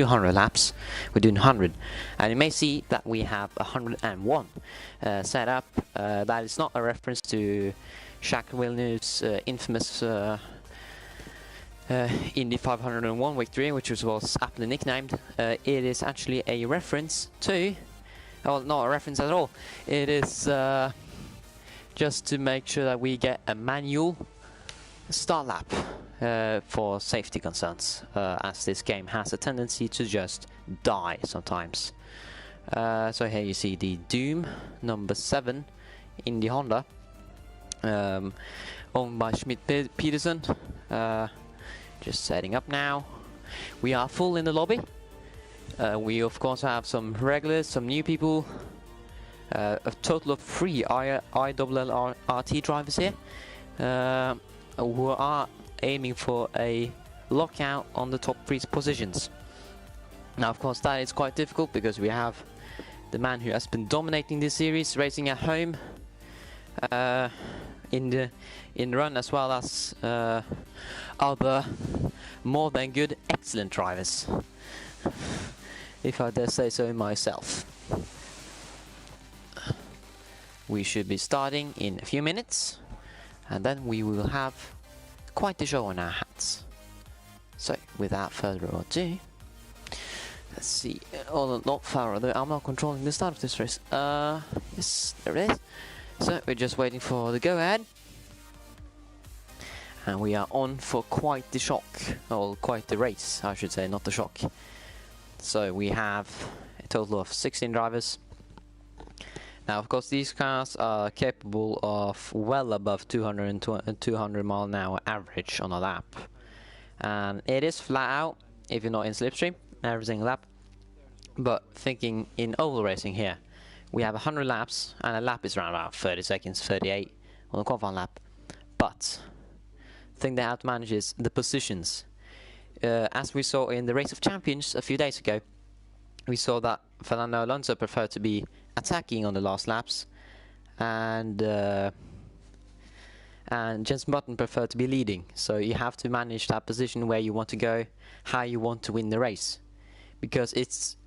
200 laps. We're doing 100, and you may see that we have 101 set up. That is not a reference to Jacques Villeneuve's infamous Indy 501 victory, which was aptly nicknamed. It is actually a reference to, well, not a reference at all. It is just to make sure that we get a manual start lap for safety concerns, as this game has a tendency to just die sometimes. So here you see the Doom number 7 in the Honda, owned by Schmidt-Peterson. Just setting up now. We are full in the lobby. We of course have some regulars, some new people, a total of 3 ILLRT drivers here, who are aiming for a lockout on the top 3 positions. Now of course that is quite difficult because we have the man who has been dominating this series racing at home in the run, as well as other more than good, excellent drivers, if I dare say so myself. We should be starting in a few minutes, and then we will have quite the show on our hands. So without further ado, let's see. Oh, not further ado, I'm not controlling the start of this race. Yes, there it is. So we're just waiting for the go ahead, and we are on for quite the shock, or quite the race I should say, not the shock. So we have a total of 16 drivers. Now of course these cars are capable of well above 200 mile an hour average on a lap, and it is flat out if you're not in slipstream every single lap. But thinking in oval racing here, we have 100 laps, and a lap is around about 30 seconds, 38 on a qualifying lap. But the thing they have to manage is the positions. As we saw in the Race of Champions a few days ago, we saw that Fernando Alonso preferred to be attacking on the last laps, and Jenson Button preferred to be leading. So you have to manage that position, where you want to go, how you want to win the race, because it's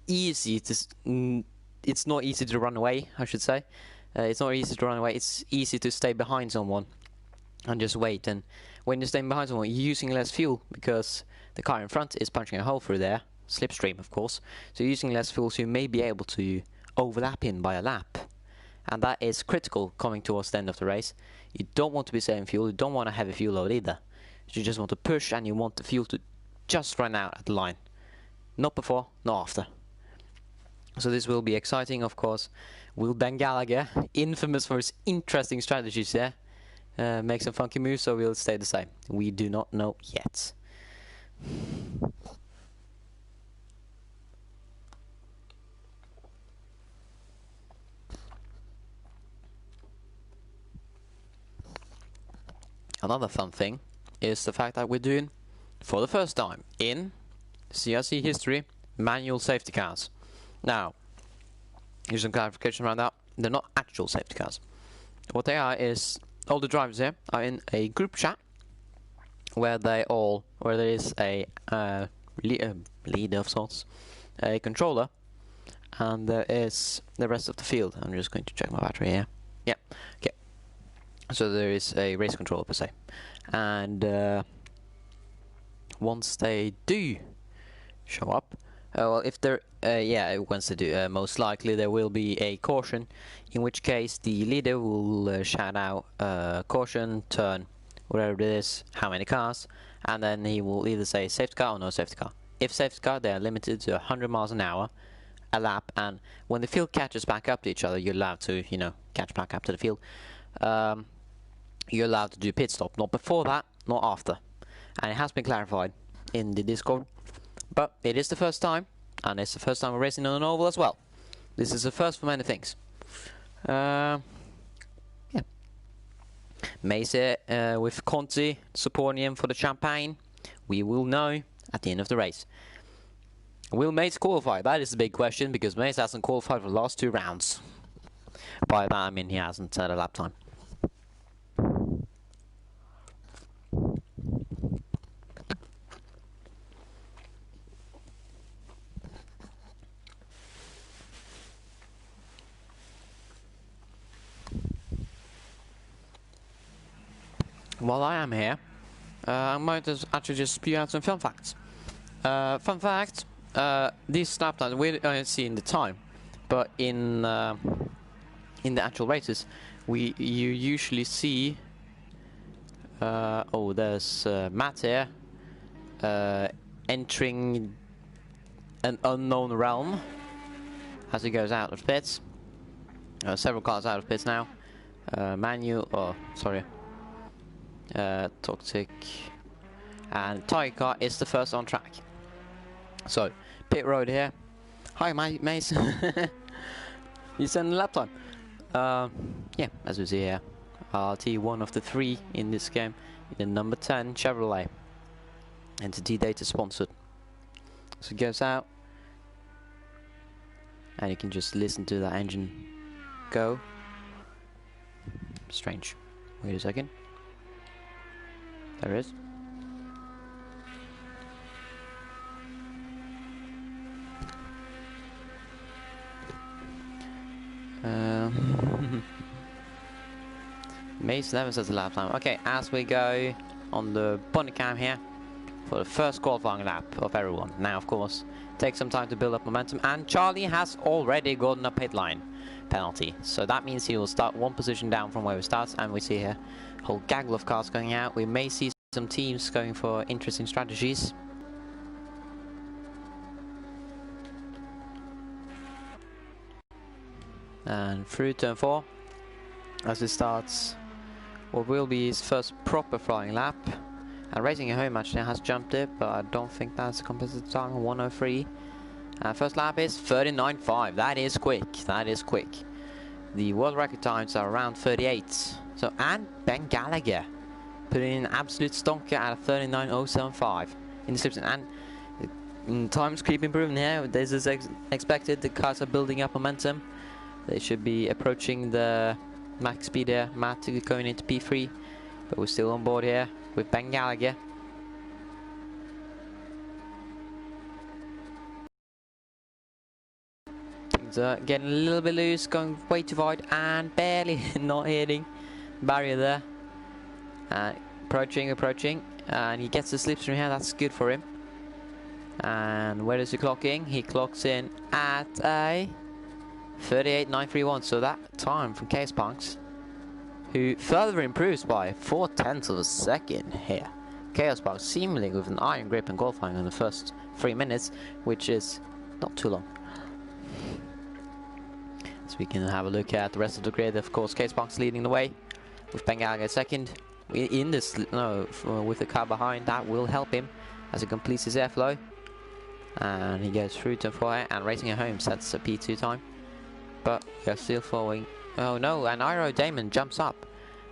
easy to it's not easy to run away, I should say. It's not easy to run away. It's easy to stay behind someone and just wait. And when you're staying behind someone, you're using less fuel because the car in front is punching a hole through there, slipstream of course. So you're using less fuel, so you may be able to overlap in by a lap, and that is critical coming towards the end of the race. You don't want to be saving fuel. You don't want a heavy fuel load either. You just want to push, and you want the fuel to just run out at the line, not before, not after. So this will be exciting, of course. Will Ben Gallagher, infamous for his interesting strategies there, make some funky moves, or will it stay the same? We do not know yet. Another fun thing is the fact that we're doing, for the first time in CRC history, manual safety cars. Now, here's some clarification around that. They're not actual safety cars. What they are is, all the drivers here are in a group chat where there is a leader of sorts, a controller, and there is the rest of the field. I'm just going to check my battery here. Yeah, okay. So there is a race controller per se, and once they do show up, well, if they're once they do, most likely there will be a caution, in which case the leader will shout out caution, turn, whatever it is, how many cars, and then he will either say safety car or no safety car. If safety car, they are limited to 100 miles an hour a lap, and when the field catches back up to each other, you're allowed to, catch back up to the field. You're allowed to do pit stop, not before that, not after. And it has been clarified in the Discord, but it is the first time, and it's the first time we're racing on an oval as well. This is the first for many things. Yeah. Mesa with Conti supporting him for the champagne. We will know at the end of the race. Will Mace qualify? That is the big question, because Mace hasn't qualified for the last 2 rounds. By that I mean he hasn't set a lap time. while I am here, I might actually just spew out some fun facts. Fun fact, these lap times we don't see in the time, but in the actual races, you usually see. Oh, there's Matt here, entering an unknown realm as he goes out of pits. Several cars out of pits now. Toxic, and Tiger Car is the first on track. So, pit road here. Hi, Mace. You send a lap time. Yeah, as we see here, RT one of the 3 in this game, in the number 10 Chevrolet, Entity Data sponsored. So it goes out, and you can just listen to that engine go. Strange. Wait a second. There it is. Mace never says a lap time. Okay, as we go on the bunny cam here for the first qualifying lap of everyone. Now, of course, take some time to build up momentum, and Charlie has already gotten a pit line penalty. So that means he will start 1 position down from where he starts, and we see here a whole gaggle of cars going out. We may see some teams going for interesting strategies. And through turn 4, as he starts what will be his first proper flying lap. And Racing at Home actually has jumped it, but I don't think that's a competitive time, 103. First lap is 39.5. That is quick. That is quick. The world record times are around 38. So, and Ben Gallagher putting in an absolute stonker at a 39.075 in the slipstream. And times keep improving here. This is expected. The cars are building up momentum. They should be approaching the max speed here. Matt going into P3, but we're still on board here with Ben Gallagher. Things are getting a little bit loose, going way too wide and barely not hitting barrier there. Approaching, and he gets the slipstream here. That's good for him. And where is he clocking? He clocks in at a 38.931. So that time from Chaos Punks, who further improves by 0.4 of a second here. Chaos Punks seemingly with an iron grip and qualifying in the first 3 minutes, which is not too long. So we can have a look at the rest of the grid. Of course, Chaos Punks leading the way with Ben Gallagher second. In this, with the car behind, that will help him as he completes his airflow. And he goes through to 4, and Racing at Home sets a P2 time. But we are still following. Oh no, and Iro Damon jumps up.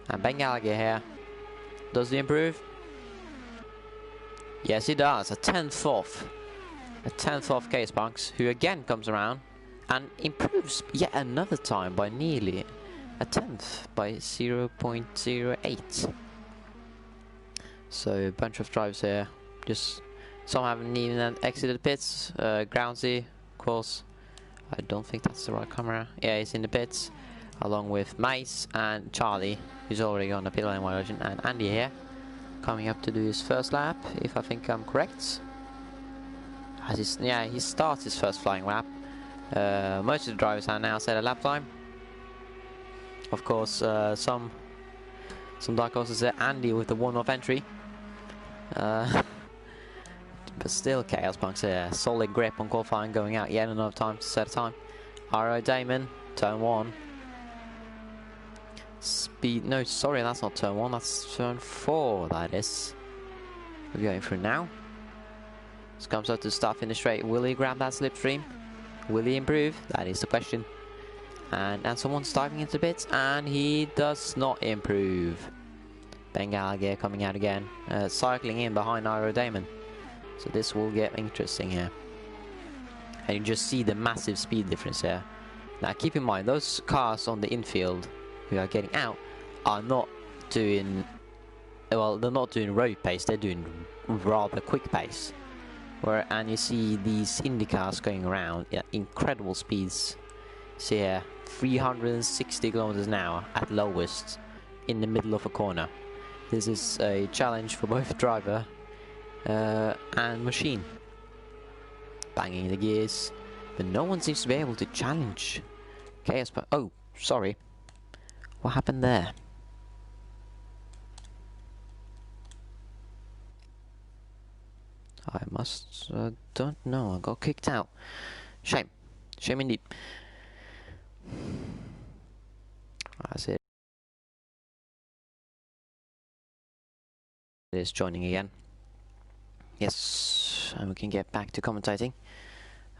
And Ben Gallagher here. Does he improve? Yes, he does. A 10th off. A 10th off Chaos Punks, who again comes around and improves yet another time by nearly a 10th, by 0.08. So a bunch of drivers here. Just some haven't even exited pits. Groundsy, of course. I don't think that's the right camera. Yeah, he's in the pits, along with Mace and Charlie, who's already on the pit lane violation, and Andy here, coming up to do his first lap, if I think I'm correct. Yeah, he starts his first flying lap. Most of the drivers are now set a lap time. Of course, some dark horses there. Andy with the one-off entry. But still, Chaos Punks here. Solid grip on qualifying, going out yet another time to set a time. R.O. Damon, turn 1. Speed, no, sorry, that's not turn 1, that's turn 4, that is. We're going through now. This comes up to start finish straight. Will he grab that slipstream? Will he improve? That is the question. And someone's diving into the pits, and he does not improve. Ben Gallagher coming out again, cycling in behind R.O. Damon. So this will get interesting here. And you just see the massive speed difference here. Now keep in mind, those cars on the infield who are getting out are not doing, well, they're not doing road pace, they're doing rather quick pace. And you see these Indy cars going around at incredible speeds. See here, 360 kilometers an hour at lowest in the middle of a corner. This is a challenge for both driver and machine. Banging the gears, but no one seems to be able to challenge Chaos. But oh, sorry, what happened there? I must don't know. I got kicked out. Shame, shame indeed. That's it. It is joining again. Yes, and we can get back to commentating.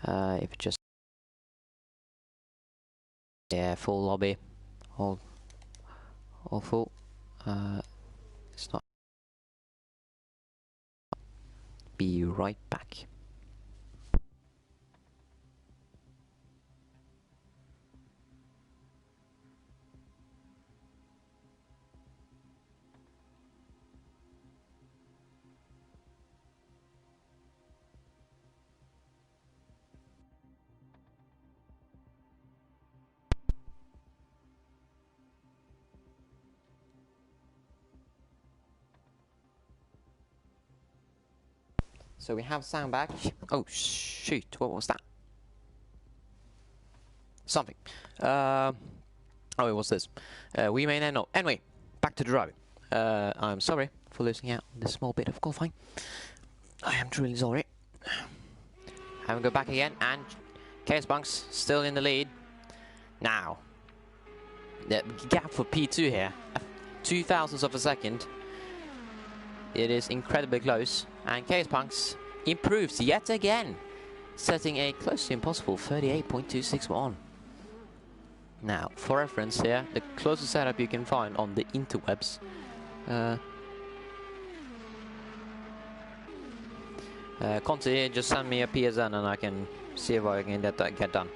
If it just full lobby, all full. It's not. Be right back. So we have sound back. Oh shoot, what was that? Something. Oh, it was this. We may not know. Anyway, back to the driving. I'm sorry for losing out on this small bit of qualifying. I am truly sorry. I'm gonna go back again, and Chaos Bunks still in the lead. Now, the gap for P2 here, 0.02 of a second. It is incredibly close, and Chaos Punks improves yet again, setting a close to impossible 38.261. Now, for reference here, the closest setup you can find on the interwebs. Conti, just send me a PSN and I can see if I can get that done.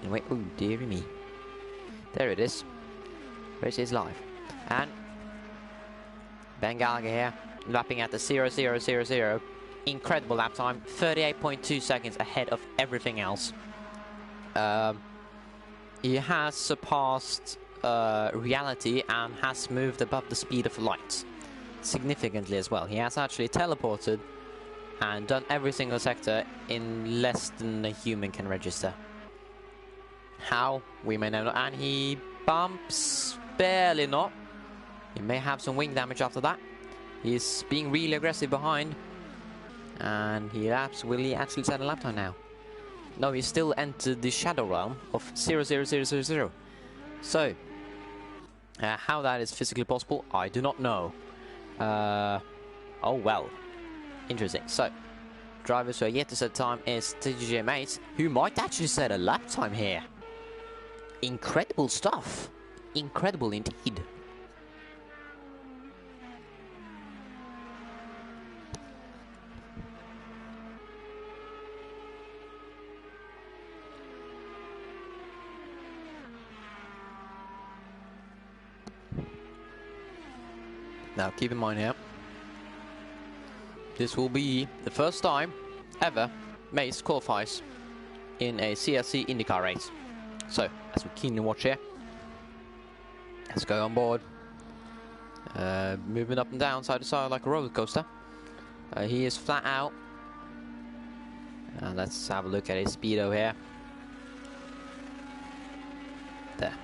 Anyway, oh dearie me. There it is. Race is live. And Ben Gallagher here, lapping at the 0.0000. Incredible lap time, 38.2 seconds ahead of everything else. He has surpassed reality and has moved above the speed of light significantly as well. He has actually teleported and done every single sector in less than a human can register. How? We may never know. And he bumps, barely not. He may have some wing damage after that. He's being really aggressive behind. And he will he actually set a lap time now? No, he still entered the shadow realm of 0.0000. So, how that is physically possible, I do not know. Oh well. Interesting. So, drivers who are yet to set time is TTGaming Esports, who might actually set a lap time here. Incredible stuff. Incredible indeed. Now keep in mind here, this will be the first time ever Mace qualifies in a CRC IndyCar race. So, as we keenly watch here, let's go on board. Moving up and down, side to side like a roller coaster. He is flat out. And let's have a look at his speedo here. There.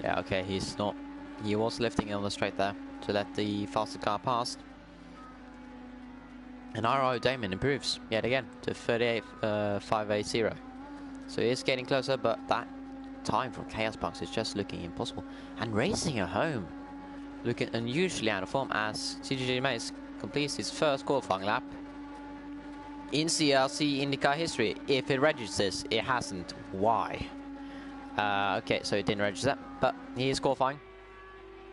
Yeah, okay, he's not. He was lifting on the straight there to let the faster car pass. And RO Damon improves yet again to 38.580. So he is getting closer, but that time from Chaos Punks is just looking impossible. And racing at home, looking unusually out of form as TTGaming Esports completes his first qualifying lap in CRC IndyCar history. If it registers, it hasn't. Why? Okay, so it didn't register, but he is qualifying.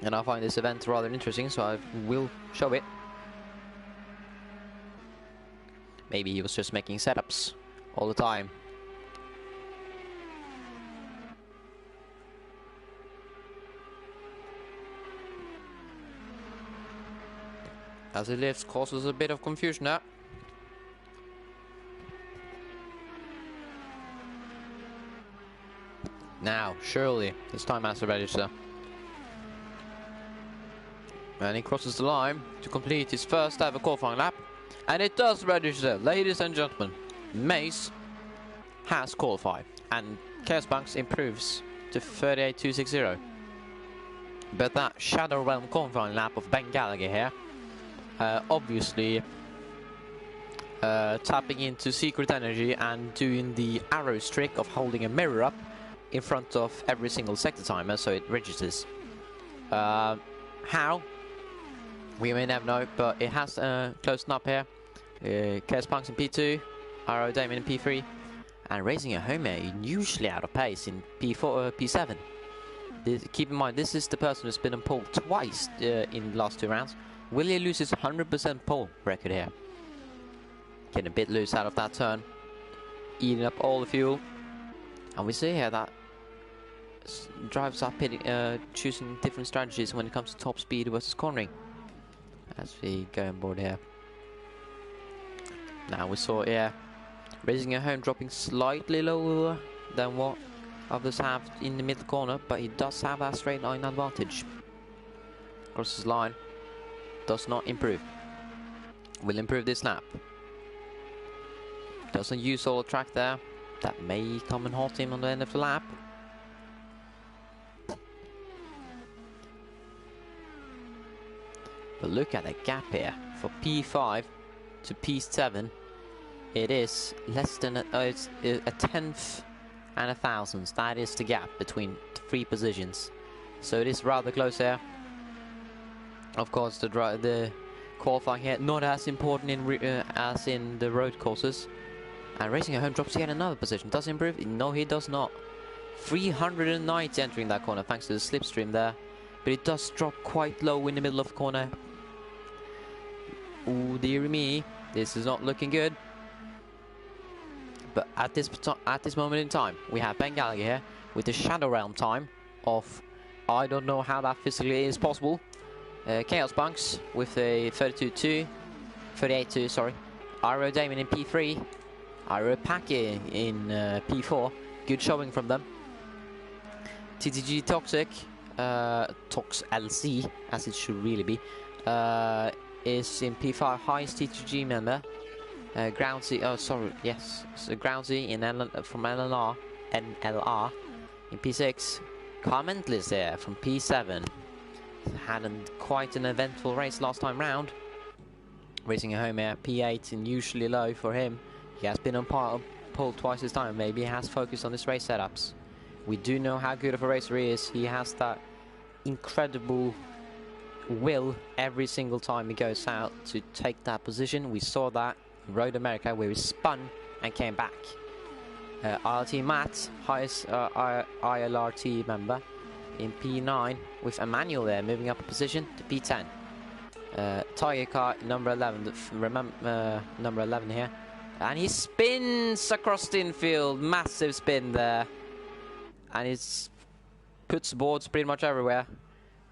And I find this event rather interesting, so I will show it. Maybe he was just making setups all the time. As it lifts, causes a bit of confusion there. Now, surely, this time has to register. And he crosses the line to complete his first ever qualifying lap. And it does register, ladies and gentlemen. Mace has qualified. And Chaos Bunks improves to 38.260. But that Shadow Realm qualifying lap of Ben Gallagher here, obviously tapping into secret energy and doing the arrows trick of holding a mirror up in front of every single sector timer so it registers. How? We may never know, but it has closed up here. Chaos Punks in P2, Arrow Damon in P3, and Raising a Home usually out of pace in P4, P7. Keep in mind, this is the person who's been on pole twice in the last 2 rounds. Will he lose his 100% pole record here? Getting a bit loose out of that turn, eating up all the fuel, and we see here that drivers are choosing different strategies when it comes to top speed versus cornering. As we go on board here. Now we saw here, Raising a Home dropping slightly lower than what others have in the middle corner, but he does have that straight line advantage. Crosses line, does not improve. Will improve this lap. Doesn't use all the track there. That may come and halt him on the end of the lap. But look at the gap here. For P5 to P7, it is less than it's a tenth and a thousandth. That is the gap between 3 positions. So it is rather close here. Of course, the qualifying here not as important as in the road courses. And Raising a Home drops yet another position. Does he improve? No, he does not. 390 entering that corner thanks to the slipstream there. But it does drop quite low in the middle of the corner. Ooh, dear me. This is not looking good. But at this moment in time, we have Ben Gallagher here with the Shadow Realm time of, I don't know how that physically is possible. Chaos Bunks with a 38.2, sorry. Iro Damon in P3. Iro Paki in P4. Good showing from them. TTG Toxic, Tox LC, as it should really be, is in P5, highest TTG member. Groundsy, oh sorry, yes, so Groundsy in from NLR in P6. Commentators there from P7. Had quite an eventful race last time round. Raising a Home here, P8 and usually low for him. He has been on pole twice this time. Maybe he has focused on his race setups. We do know how good of a racer he is. He has that incredible will every single time he goes out to take that position. We saw that in Road America where he spun and came back. ILT Matt, highest ILRT member in P9 with Emmanuel there moving up a position to P10. Tiger Car number 11, number 11 here, and he spins across the infield, massive spin there, and he puts boards pretty much everywhere.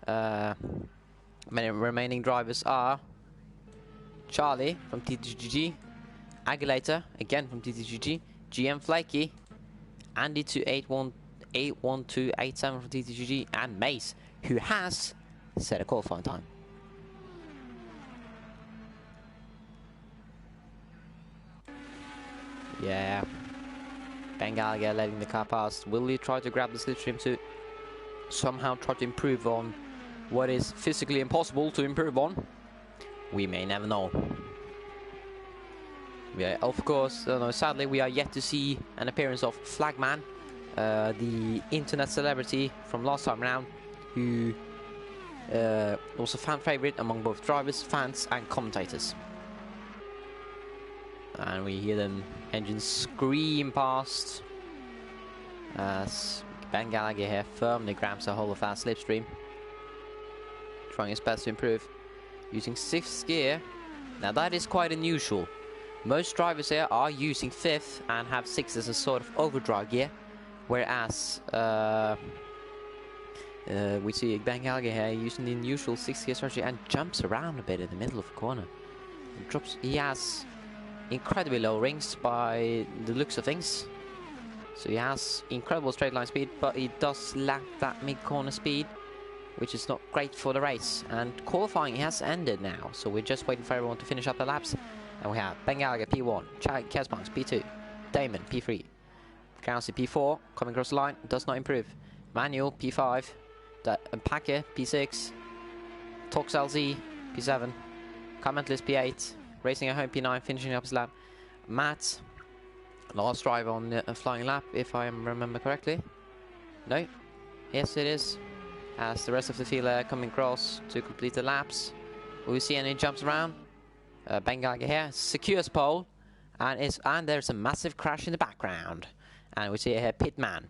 Many remaining drivers are Charlie from TTGG, Aguilator again from TTGG, GM Flaky, Andy 81287 from TTGG, and Mace, who has set a qualifying time. Yeah, Ben Gallagher letting the car pass. Will he try to grab the slipstream to somehow try to improve on what is physically impossible to improve on? We may never know. Yeah, of course, sadly we are yet to see an appearance of Flagman, the internet celebrity from last time round, who was a fan favorite among both drivers, fans and commentators. And we hear them engines scream past as Ben Gallagher here firmly grabs a hold of that slipstream, trying his best to improve using 6th gear. Now that is quite unusual. Most drivers here are using 5th and have 6th as a sort of overdrive gear, whereas we see Ben Gallagher here using the unusual 6th gear strategy and jumps around a bit in the middle of the corner. He has incredibly low rings by the looks of things, so he has incredible straight line speed, but he does lack that mid corner speed which is not great for the race. And qualifying has ended now, so we're just waiting for everyone to finish up the laps. And we have Ben Gallagher P1, Kesspunks P2, Damon P3, CRC P4 coming across the line, does not improve. Manuel P5, Packer P6, Tox LZ P7, Commentators P8, Racing at Home P9, finishing up his lap. Matt, last drive on a flying lap, if I remember correctly. No? Yes, it is. As the rest of the field are coming across to complete the laps. Will we see any jumps around? Ben Gallagher here, secures pole, and there's a massive crash in the background. And we see here Pitman.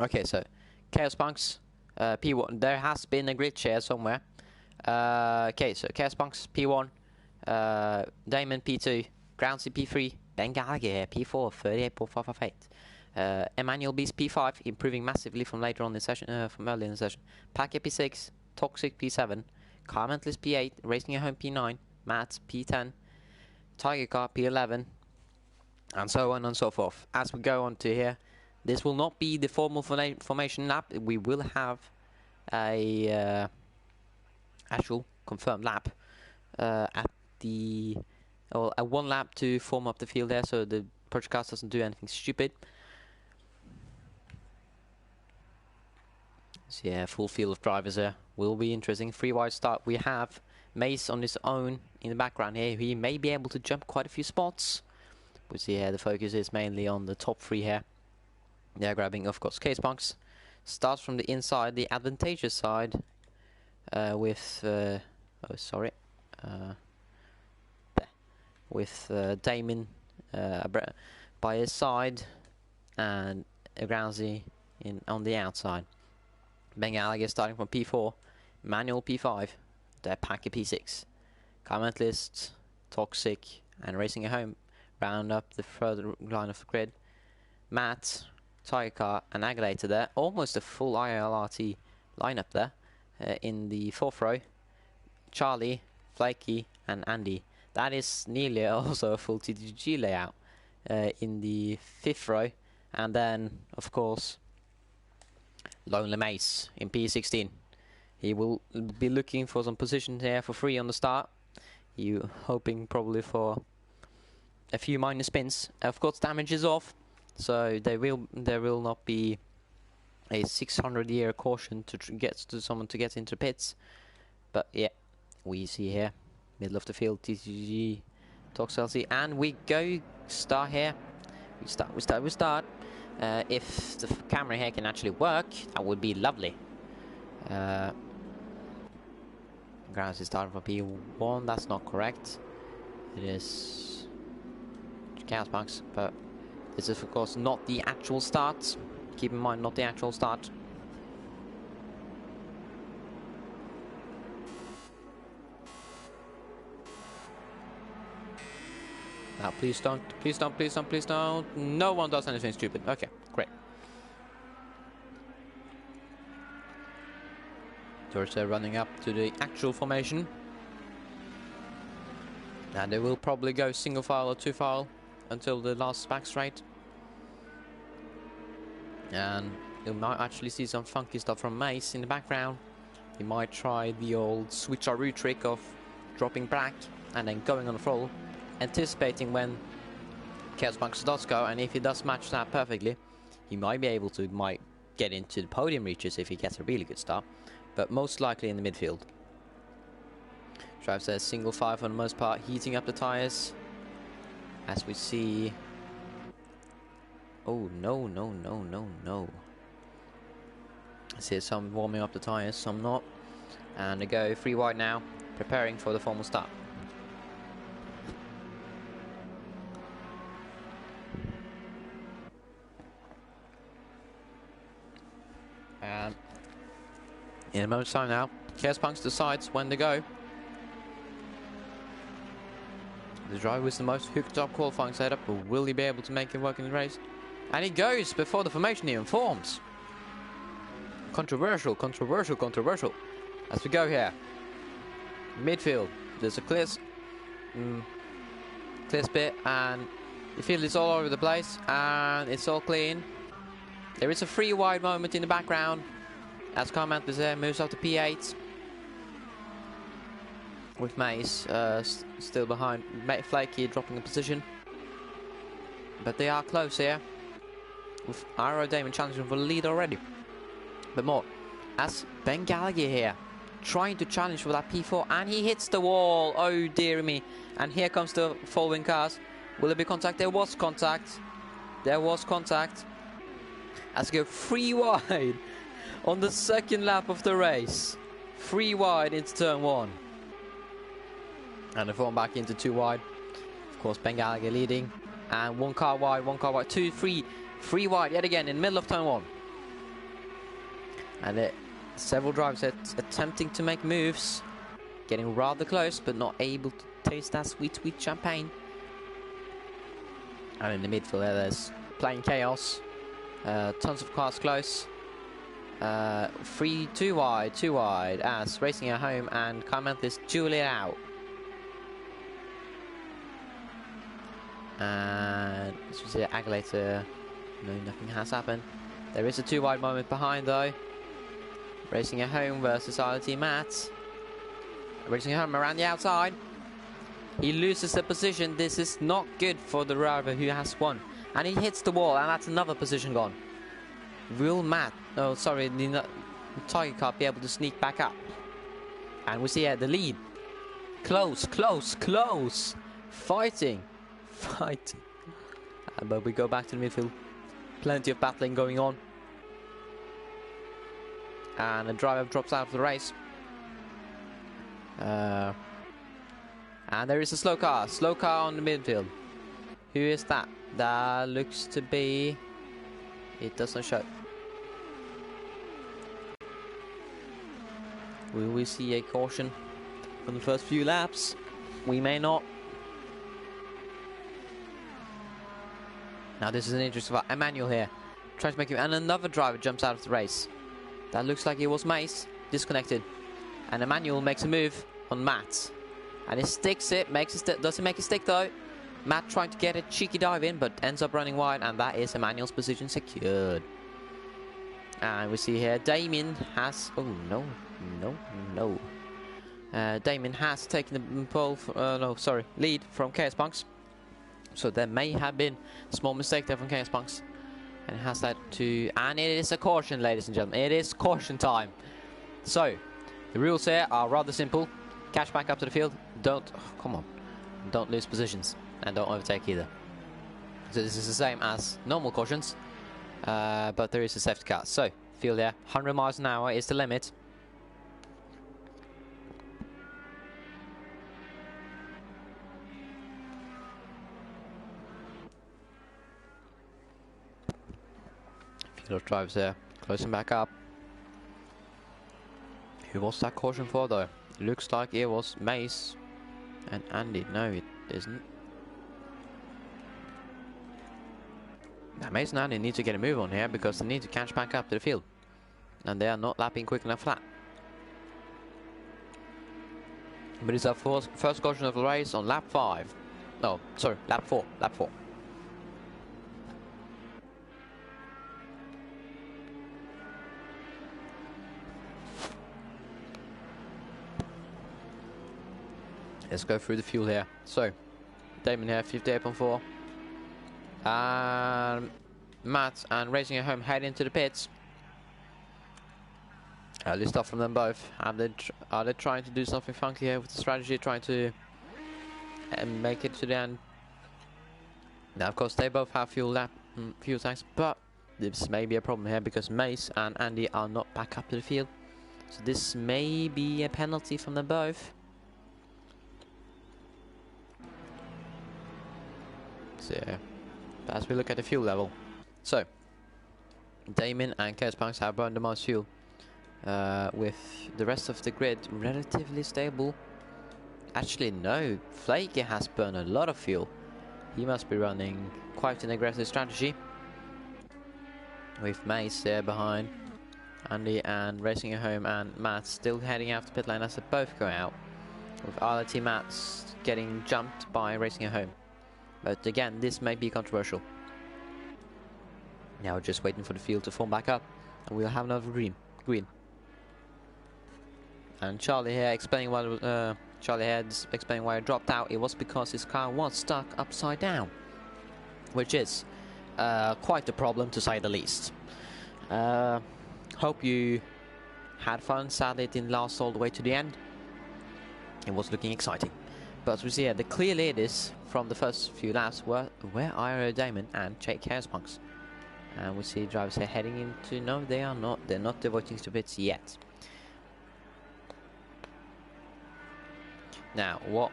Okay, so Chaos Punks P1. There has been a glitch here somewhere. Okay, so Chaos Punks P1, Damon P2, Groundsy P3, Ben Gallagher here P4, 38.558. Emmanuel Beast P5, improving massively from later on in the session, from early in the session. Packer P6, Toxic P7, Carmentless P8, Racing at Home P9, Matt P10, Tiger Car P11, and so on and so forth. As we go on to here, this will not be the formal formation lap. We will have a actual confirmed lap at the a one lap to form up the field there, so the podcast doesn't do anything stupid. So yeah, full field of drivers there will be interesting. Free wide start. We have Mace on his own in the background here. He may be able to jump quite a few spots. We see here the focus is mainly on the top three here. They're grabbing, of course, Case Punks. Starts from the inside, the advantageous side, with Damon by his side and Groundsy on the outside. Ben Gallagher starting from P4, Manual P5, the Packer P6. Comment list, Toxic, and Racing at Home round up the further line of the grid. Matt, Tiger Car, and Agulator there. Almost a full ILRT lineup there in the fourth row. Charlie, Flaky, and Andy. That is nearly also a full TTG layout in the fifth row. And then, of course, Lonely Mace in P16. He will be looking for some positions here for free on the start. You hoping probably for a few minor spins. Of course, damage is off, so there will not be a 600-year caution to get to someone to get into pits. But yeah, we see here middle of the field TTG Tox LC, and we go start here. We start. If the camera here can actually work, that would be lovely. Grounds is starting from P1. That's not correct. It is Chaos Punks, but this is of course not the actual start. Keep in mind, not the actual start. Now, please don't, please don't, please don't, please don't. No one does anything stupid. Okay, great. Towards running up to the actual formation. And they will probably go single file or two file until the last back straight. And you might actually see some funky stuff from Mace in the background. He might try the old switcheroo trick of dropping back and then going on the throttle, anticipating when Chaos Punks does go, and if he does match that perfectly, he might be able to get into the podium reaches if he gets a really good start, but most likely in the midfield. Drives there single file for the most part, heating up the tires as we see. Oh no. I see some warming up the tires, some not, and they go free wide now, preparing for the formal start. And in a moment's time now, Chaos Punks decides when to go. The driver with the most hooked up qualifying setup, but will he be able to make it work in the race? And he goes before the formation even forms. Controversial. As we go here, midfield, there's a clear spit, and the field is all over the place, and it's all clean. There is a free wide moment in the background. As Commentators there moves up to P8. With Mace still behind. Flaky dropping a position. But they are close here. With Iro Damon challenging for the lead already. But more. As Ben Gallagher here. Trying to challenge for that P4. And he hits the wall. Oh dear me. And here comes the following cars. Will there be contact? There was contact. There was contact. As they go 3 wide. On the second lap of the race. 3 wide into turn 1. And the form back into 2 wide. Of course, Ben Gallagher leading. And 1 car wide, 1 car wide, 2, 3. 3 wide yet again in the middle of turn 1. And several drivers attempting to make moves. Getting rather close, but not able to taste that sweet, sweet champagne. And in the midfield there's plain chaos. Tons of cars close. 2 wide. As racing at home and Commentators duel it out. And this was the Agulator. No, nothing has happened. There is a 2 wide moment behind though. Racing at home versus RLT Matt. Racing at home around the outside. He loses the position. This is not good for the driver who has won. And he hits the wall, and that's another position gone. Will Matt, oh sorry, the Tiger Car be able to sneak back up? And we see here the lead. Close. Fighting. But we go back to the midfield. Plenty of battling going on. And the driver drops out of the race. And there is a slow car on the midfield. Who is that? That looks to be... It doesn't show. Will we see a caution from the first few laps? We may not. Now this is an interesting fight. Emmanuel here. Trying to make him... And another driver jumps out of the race. That looks like it was Mace. Disconnected. And Emmanuel makes a move on Matt. And he sticks it. Does he make it stick though? Matt trying to get a cheeky dive in, but ends up running wide. And that is Emmanuel's position secured. And we see here Damien has... Oh no. Damien has taken the lead from Chaos Punks. So there may have been a small mistake there from Chaos Punks. And it has that to... And it is a caution, ladies and gentlemen. It is caution time. So, the rules here are rather simple. Catch back up to the field. Don't lose positions. And don't overtake either. So this is the same as normal cautions. But there is a safety car. So, field there. 100 miles an hour is the limit. Field of drivers there, closing back up. Who was that caution for though? Looks like it was Mace and Andy. No, it isn't. Now Mace and Andy need to get a move on here because they need to catch back up to the field. And they are not lapping quick enough flat. But it's our first caution of the race on lap 5. Oh, sorry, lap 4. Let's go through the fuel here. So, Damon here, 58.4. Matt and Racing at Home head into the pits. Early stuff from them both. Are they trying to do something funky here with the strategy, trying to make it to the end? Now, of course, they both have fuel tanks, but this may be a problem here because Mace and Andy are not back up to the field. So this may be a penalty from them both. So, as we look at the fuel level, so Damon and Chaos Punks have burned the most fuel, with the rest of the grid relatively stable. Actually, no, Flaky has burned a lot of fuel. He must be running quite an aggressive strategy. With Mace there behind, Andy and Racing at Home and Matt still heading after pit lane as they both go out. With RLT Matt getting jumped by Racing at Home. But again, this may be controversial. Now we're just waiting for the field to form back up, and we'll have another green. And Charlie here explaining why it dropped out. It was because his car was stuck upside down, which is quite a problem to say the least. Hope you had fun. Sadly, it didn't last all the way to the end. It was looking exciting, but we see here the clear leaders from the first few laps were Ira Damon and Jake Punks. And we see drivers here heading into... No, they are not. They're not devoting to pits yet. Now, what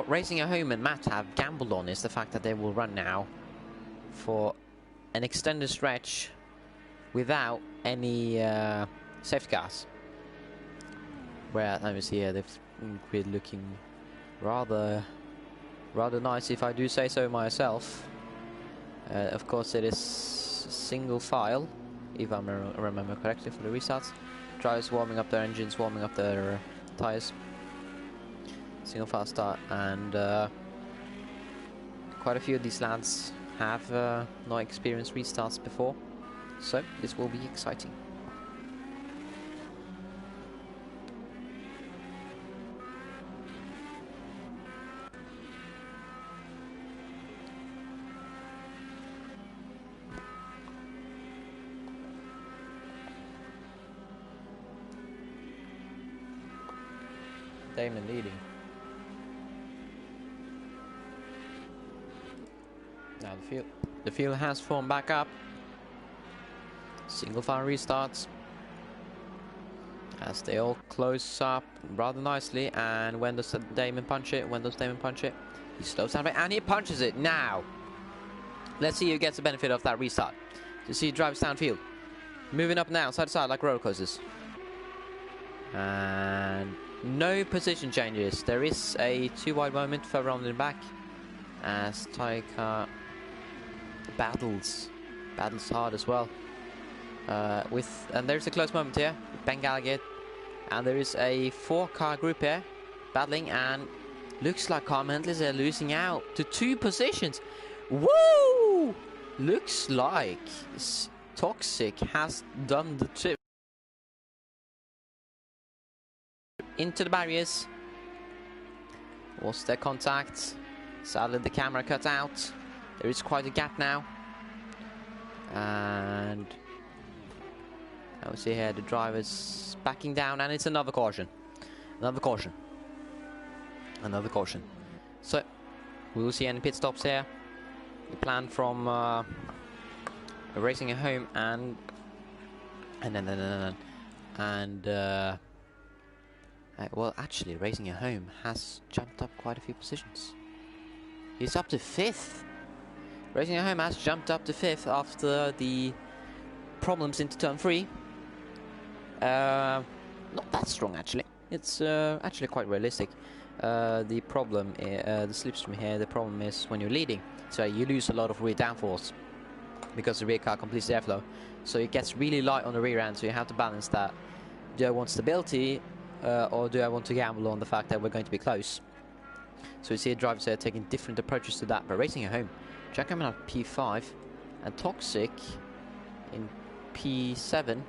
Racing at Home and Matt have gambled on is the fact that they will run now for an extended stretch without any safety cars. Where, let me see here, they've grid looking rather nice, if I do say so myself. Of course, it is single file, if I remember correctly, for the restarts. Drivers warming up their engines, warming up their tires. Single file start, and quite a few of these lads have not experienced restarts before, so this will be exciting. Damon leading. Now the field has formed back up. Single file restarts as they all close up rather nicely. And when does Damon punch it? When does Damon punch it? He slows down and he punches it now. Let's see who gets the benefit of that restart. You see drivers downfield, moving up now, side to side like roller coasters. And no position changes. There is a too wide moment further on in the back as Taika battles hard as well. And there's a close moment here. Ben Gallagher, and there is a 4-car group here battling, and looks like Commentators are losing out to 2 positions. Woo! Looks like Toxic has done the trip into the barriers. Was there contact? Sadly, the camera cut out. There is quite a gap now. And I will see here the drivers backing down, and it's another caution. Another caution. Another caution. So, we will see any pit stops here. The plan from Racing at Home and well, actually, Racing at Home has jumped up quite a few positions. He's up to 5th. Racing at Home has jumped up to 5th after the problems into turn 3. Not that strong, actually. It's actually quite realistic. The problem, the slipstream here, the problem is when you're leading, so you lose a lot of rear downforce because the rear car completes the airflow. So it gets really light on the rear end, so you have to balance that. Do I want stability, or do I want to gamble on the fact that we're going to be close? So you see drivers here taking different approaches to that. But Racing at Home, Jack coming out P5, and Toxic in P7.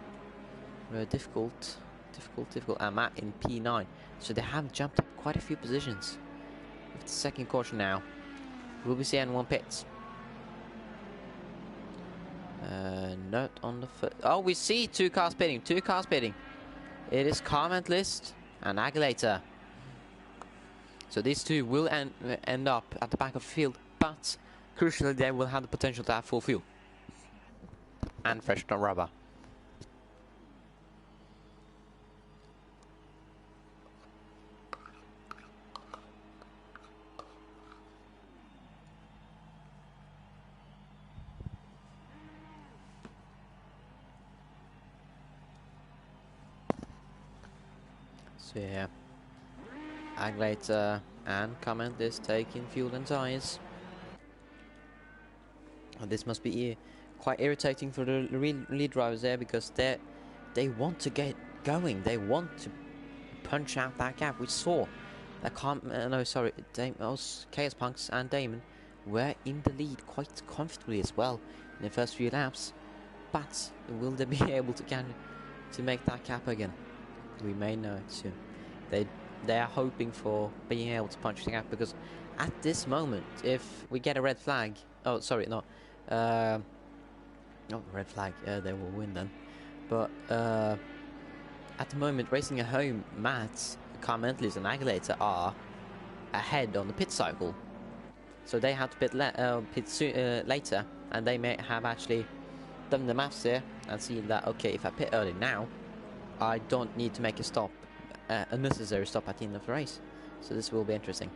Difficult, and Matt in P9. So they have jumped up quite a few positions. With the second caution now, will we see N1 pits? Note on the foot. Oh, we see 2 cars pitting. 2 cars pitting. It is Comment List and Agulator. So these 2 will end up at the back of the field, but crucially they will have the potential to have full fuel and fresh rubber. So yeah, Agulator and Comment is taking fuel and tires. And this must be quite irritating for the lead drivers there, because they want to get going. They want to punch out that gap. We saw that Chaos Punks and Damon were in the lead quite comfortably as well in the first few laps. But will they be able to make that gap again? We may know it soon. They are hoping for being able to punch the gap, because at this moment, if we get a red flag, oh sorry, not red flag, they will win then. But at the moment, racing at home, Matt, Commentators and Aggregator are ahead on the pit cycle, so they have to pit later, and they may have actually done the maths here and seen that, okay, if I pit early now, I don't need to make a stop, a necessary stop at the end of the race. So this will be interesting.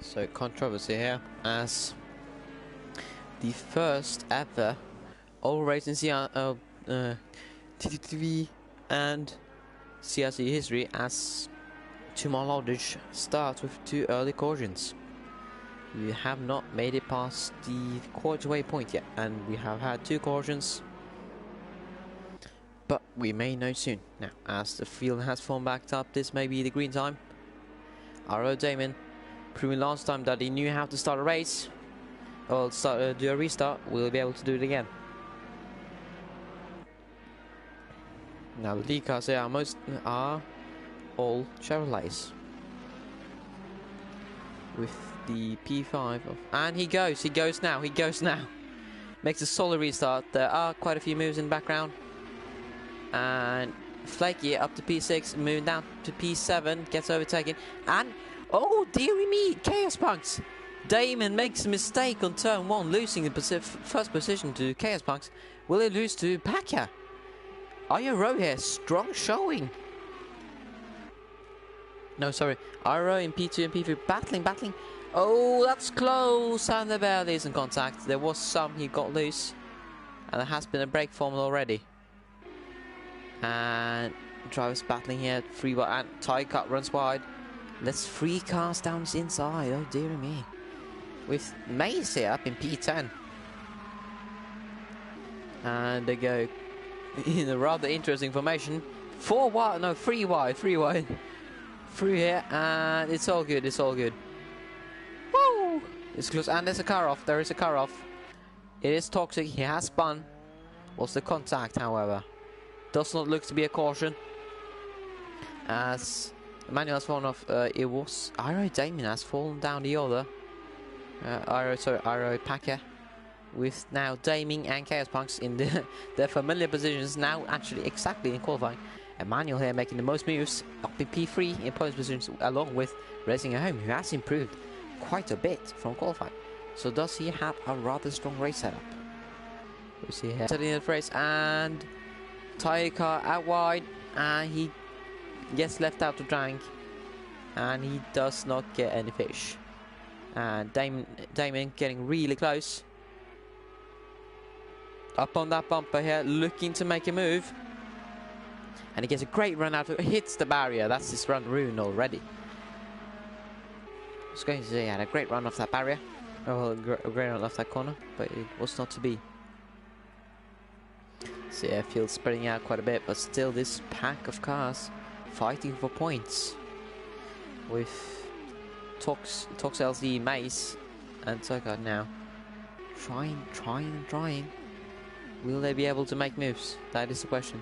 So controversy here, as the first ever all race in TTTV and CRC history, as to my knowledge, starts with 2 early cautions. We have not made it past the quarterway point yet, and we have had 2 cautions, but we may know soon. Now, as the field has formed back up, this may be the green time. Our Damon, proving last time that he knew how to start a race, or do a restart, we'll be able to do it again. Now the lead cars here are all Chevrolets, with the P5 of, and he goes now, makes a solid restart. There are quite a few moves in the background, and Flaky up to P6, moving down to P7, gets overtaken, and oh dearie me, Chaos Punks! Damon makes a mistake on turn 1, losing the first position to Chaos Punks. Will he lose to Paka? Iro here, strong showing. No, sorry, Iro in P2 and P3, battling. Oh, that's close, and there barely is in contact. There was some, he got loose, and there has been a break formed already. And drivers battling here, free wide, and tie cut runs wide. Let's 3 cars down the inside, oh dear me. With Mace here up in P10. And they go in a rather interesting formation. 3 wide. Through here, and it's all good, Woo! It's close, and there is a car off. It is toxic, he has spun. Was the contact, however. Does not look to be a caution, as Emmanuel has fallen off. It was Iro Damien has fallen down the other. Iro Packer, with now Damien and Chaos Punks in their familiar positions, now actually exactly in qualifying. Emmanuel here making the most moves, up in P3 in podium positions, along with Racing at Home, who has improved quite a bit from qualifying. So does he have a rather strong race setup? We see here setting the race, and tire car out wide, and he gets left out to drink, and he does not get any fish. And Damon getting really close up on that bumper here, looking to make a move, and he gets a great run out, hits the barrier. That's his run ruined already. I was going to say he had a great run off that barrier, a great run off that corner, but it was not to be. So yeah, field spreading out quite a bit, but still this pack of cars fighting for points, with Tox LZ, Mace and Tokard now trying. Will they be able to make moves? That is the question.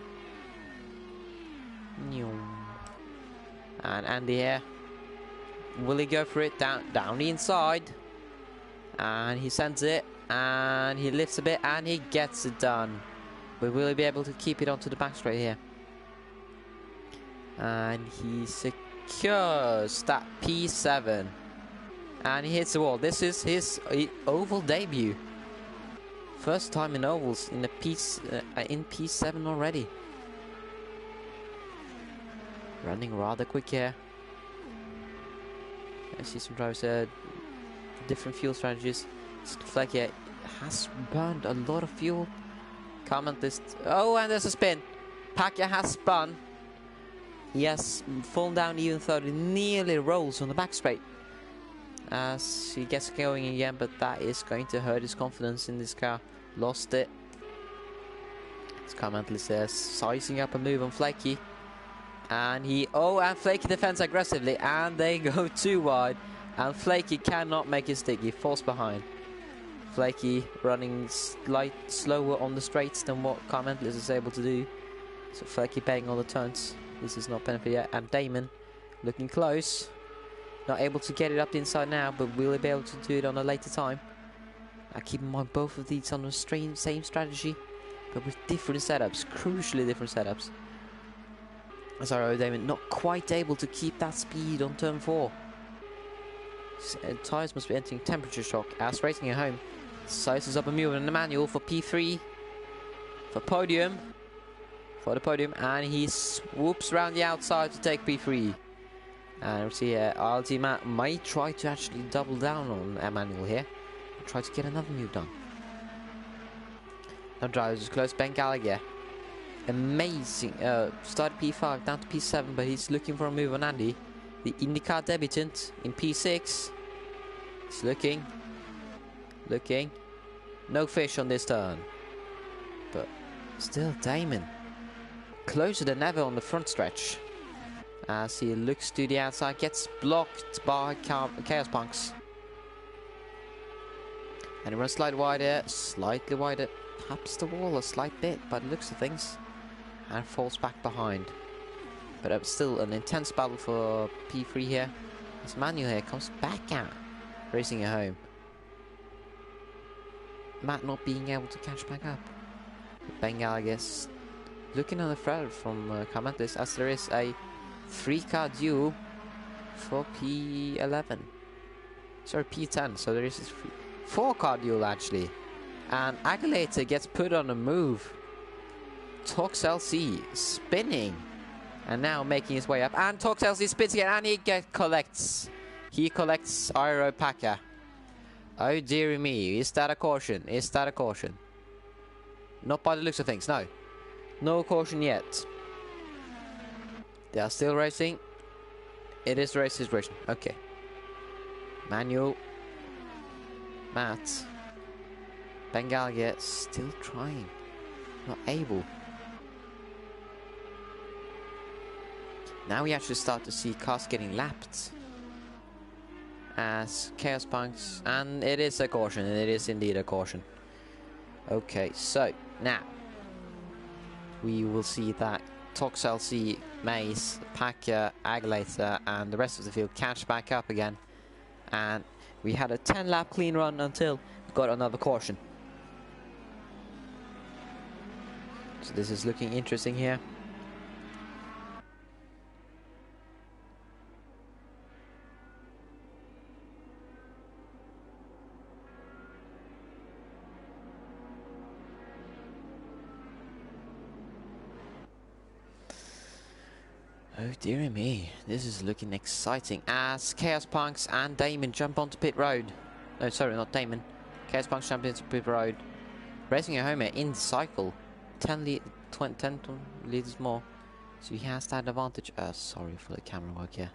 And Andy here, will he go for it down the inside? And he sends it, and he lifts a bit, and he gets it done. But will he be able to keep it onto the back straight here? And he secures that P7, and he hits the wall. This is his oval debut. First time in ovals in in P7 already. Running rather quick here. I see some drivers different fuel strategies. Flecky has burned a lot of fuel. Comment this. Oh, and there's a spin. Pacquiao has spun. He has fallen down even though he nearly rolls on the back straight as he gets going again, but that is going to hurt his confidence in this car. Lost it. As Commentators says, sizing up a move on Flaky. And and Flaky defends aggressively, and they go too wide. And Flaky cannot make it stick. He falls behind. Flaky running slower on the straights than what Commentators is able to do. So Flaky paying all the turns. This is not benefit yet. And Damon looking close. Not able to get it up the inside now, but will he be able to do it on a later time? Now keep in mind both of these on the same strategy, but with different setups, crucially different setups. Sorry, Damon not quite able to keep that speed on turn 4. Tyres must be entering temperature shock as racing at home. Sizes up a move in the manual for P3. For podium. For the podium, and he swoops around the outside to take P3. And we see here, RLT Matt might try to actually double down on Emmanuel here. Try to get another move done. Now drivers is close. Ben Gallagher. Amazing. Started P5 down to P7, but he's looking for a move on Andy. The IndyCar debutant in P6. He's looking. Looking. No fish on this turn. But still Damon. Closer than ever on the front stretch. As he looks to the outside, gets blocked by Chaos Punks. And he runs slightly wider, taps the wall a slight bit, but looks at things, and falls back behind. But still an intense battle for P3 here. As Manuel here comes back out, racing at home. Matt not being able to catch back up. Bengal, I guess, looking on the thread from Commentators, as there is a 3-car duel for P11. Sorry, P10. So there is a 4-car duel actually. And Agulator gets put on a move. Tox LC spinning. And now making his way up. And Tox LC spins again, and he collects. He collects Iro Pacquiao. Oh dear me, is that a caution? Is that a caution? Not by the looks of things, no. No caution yet. They are still racing. It is the race situation. Okay. Manuel. Matt. Bengalgia still trying. Not able. Now we actually start to see cars getting lapped. As Chaos Punks. And it is a caution. And it is indeed a caution. Okay, so now we will see that Tox LC, Mace, Pacquiao, Agulator, and the rest of the field catch back up again. And we had a 10-lap clean run until we got another caution. So this is looking interesting here. Oh dear me, this is looking exciting as Chaos Punks and Damon jump onto pit road. No, sorry, not Damon. Chaos Punks jump into pit road. Racing at home in the cycle. 10 liters more. So he has that advantage. Sorry for the camera work here.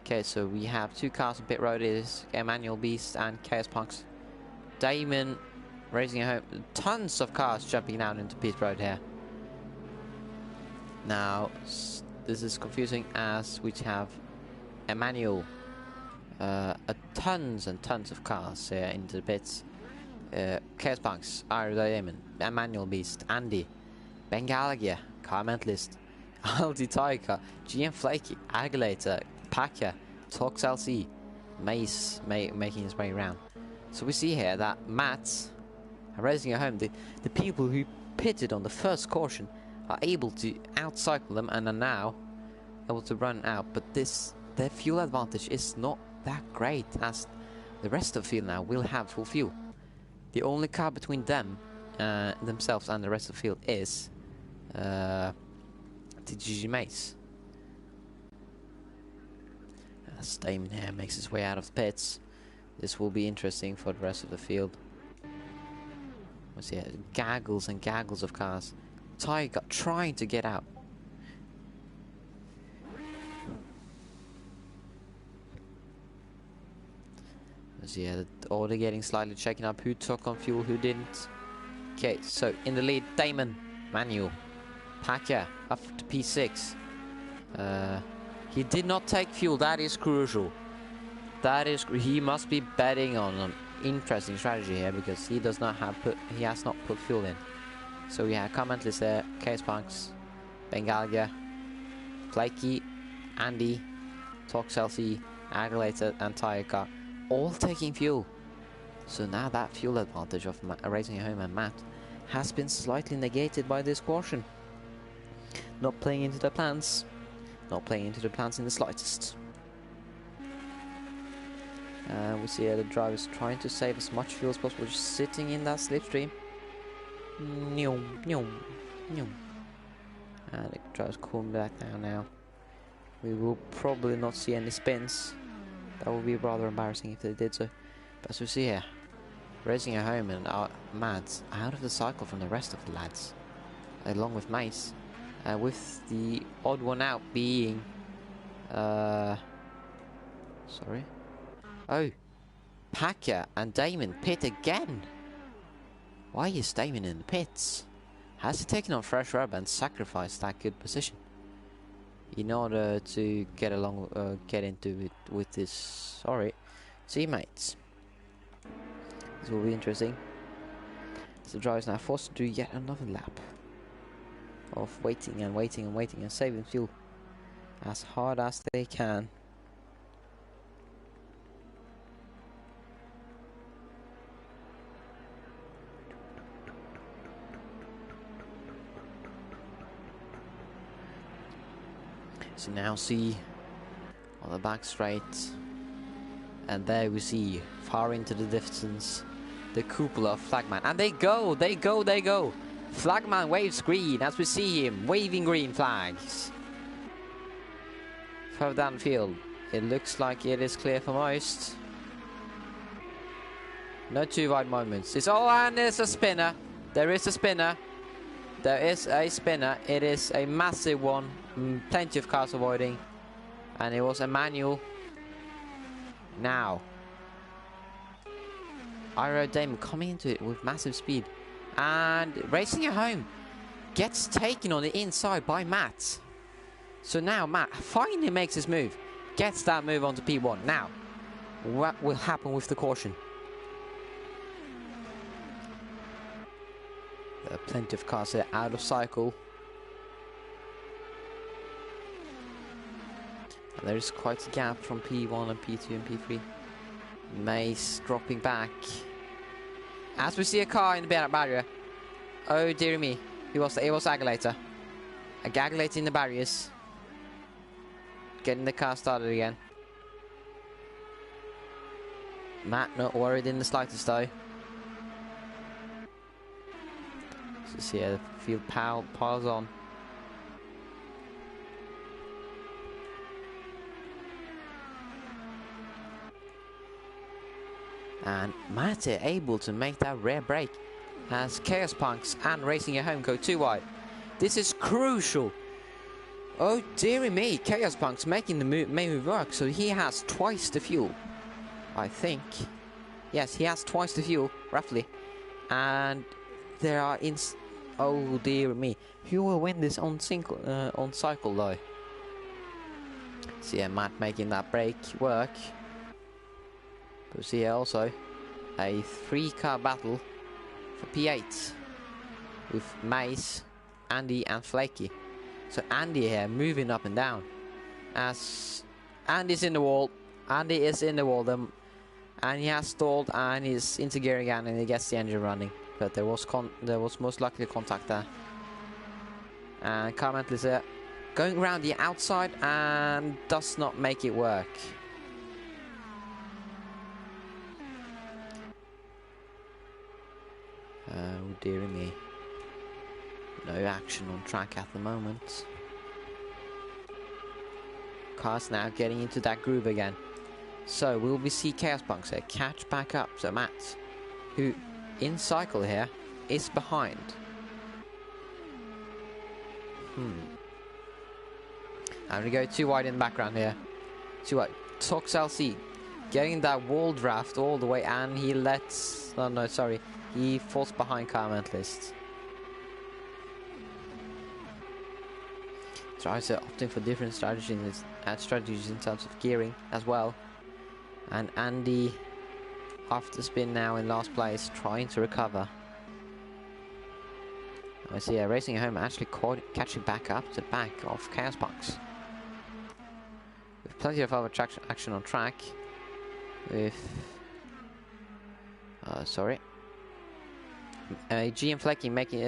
Okay, so we have 2 cars on pit road. It is Emmanuel Beast and Chaos Punks. Damon racing at home. Tons of cars jumping down into pit road here. Now, this is confusing as we have Emmanuel, tons and tons of cars into the pits. Chaos Punks, Iro Damon, Emmanuel Beast, Andy, Bengalagia, Commentators, Aldi Tiger, GM Flaky, Agulator, Pacquiao, Tox LC, Mace making his way around. So we see here that Matt are racing at home. The people who pitted on the first caution are able to outcycle them and are now able to run out, but their fuel advantage is not that great as the rest of the field now will have full fuel. The only car between them themselves and the rest of the field is TTG Mace. As Damon here makes his way out of the pits. This will be interesting for the rest of the field. Let's see, gaggles and gaggles of cars. Tiger trying to get out. Let's see, the order getting slightly shaken up. Who took on fuel, who didn't. Okay, so in the lead, Damon, Manuel, Pacquiao up to P6. He did not take fuel. That is crucial. He must be betting on an interesting strategy here because he does not have he has not put fuel in. So we have Commentators there, Chaos Punks, Bengalga, Flaky, Andy, CRC, Aggravator, and Tiger all taking fuel. So now that fuel advantage of Racing Home and Matt has been slightly negated by this caution. Not playing into the plans. Not playing into the plans in the slightest. We see the drivers trying to save as much fuel as possible, just sitting in that slipstream. And the drivers cooling back down now. We will probably not see any spins. That would be rather embarrassing if they did so. But as we see here, Racing at Home and Mads out of the cycle from the rest of the lads, along with Mace, with the odd one out being sorry. Oh, Pacquiao and Damon pit again. Why is Damon in the pits? Has he taken on fresh rubber and sacrificed that good position in order to get along, get into it with his teammates? This will be interesting. So the driver is now forced to do yet another lap of waiting and waiting and waiting and saving fuel as hard as they can. So now see on the back straight, and there we see far into the distance the cupola of Flagman, and they go. Flagman waves green as we see him waving green flags. Further down the field, it looks like it is clear for most. No too wide moments. And there's a spinner. There is a spinner. There is a spinner. It is a massive one. Plenty of cars avoiding. And it was Emmanuel. Now, Iro Damon coming into it with massive speed. And Racing at Home gets taken on the inside by Matt. So now Matt finally makes his move. Gets that move onto P1. Now, what will happen with the caution? There are plenty of cars there out of cycle. And there is quite a gap from P1 and P2 and P3. Mace dropping back. As we see a car in the barrier. Oh dear me. It was Agulator. A Agulator in the barriers. Getting the car started again. Matt not worried in the slightest though. So see the field piles on. And Matt able to make that rare break as Chaos Punks and Racing at Home go too wide. This is crucial. Oh dearie me, Chaos Punks making the move work, so he has twice the fuel, I think. Yes, he has twice the fuel, roughly. And there are oh dear me, who will win this on cycle though? See Matt making that break work. But see also a 3-car battle for P8 with Mace, Andy and Flaky. So Andy here moving up and down as Andy's in the wall. Andy is in the wall and he has stalled and he's into gear again and he gets the engine running. But there was most likely contact there. And Commentators there going around the outside and does not make it work. Oh dearie me. No action on track at the moment. Cars now getting into that groove again. So we will see Chaos Punks here catch back up. So Matt, who in cycle here is behind. I'm gonna go too wide in the background here. Too wide. TTL getting that wall draft all the way, and he lets. Oh no, sorry. He falls behind Commentators. Drivers are opting for different strategies in terms of gearing as well. And Andy, after spin now in last place, trying to recover. I see Racing Home actually catching back up to the back of Chaos Punks. With plenty of other action on track. With GM Flecky making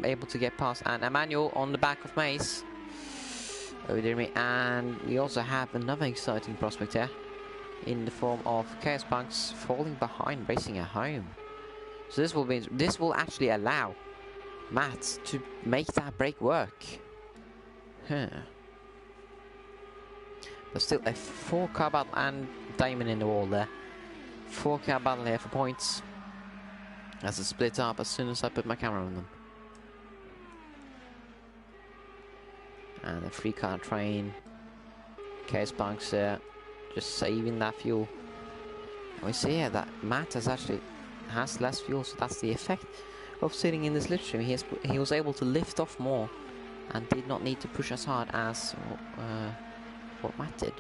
able to get past, and Emmanuel on the back of Mace. Oh dear me, and we also have another exciting prospect here in the form of Chaos Punks falling behind Racing at Home. So this will actually allow Matt to make that break work. But still a 4-car battle, and Damon in the wall there. 4-car battle here for points. As it split up as soon as I put my camera on them. And a 3-car train. Chaos Punks just saving that fuel. And we see here that Matt has less fuel, so that's the effect of sitting in the slipstream. He was able to lift off more and did not need to push as hard as what Matt did.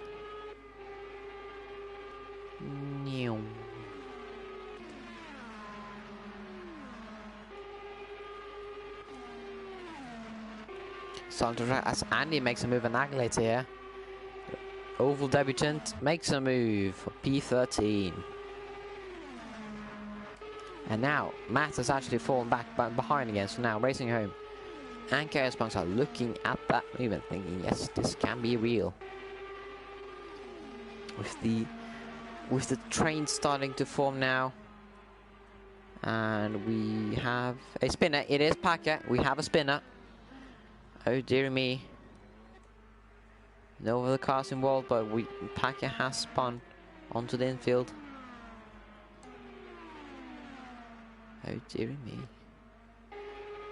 Starting to try as Andy makes a move and Aglater here. Oval debutant makes a move for P13. And now Matt has actually fallen back behind again, so now Racing Home and Chaos Punks are looking at that move and thinking, yes, this can be real. With the train starting to form now. And we have a spinner. It is Packer. We have a spinner. Oh dear me. No other cars involved, but Packer has spun onto the infield. Oh dear me.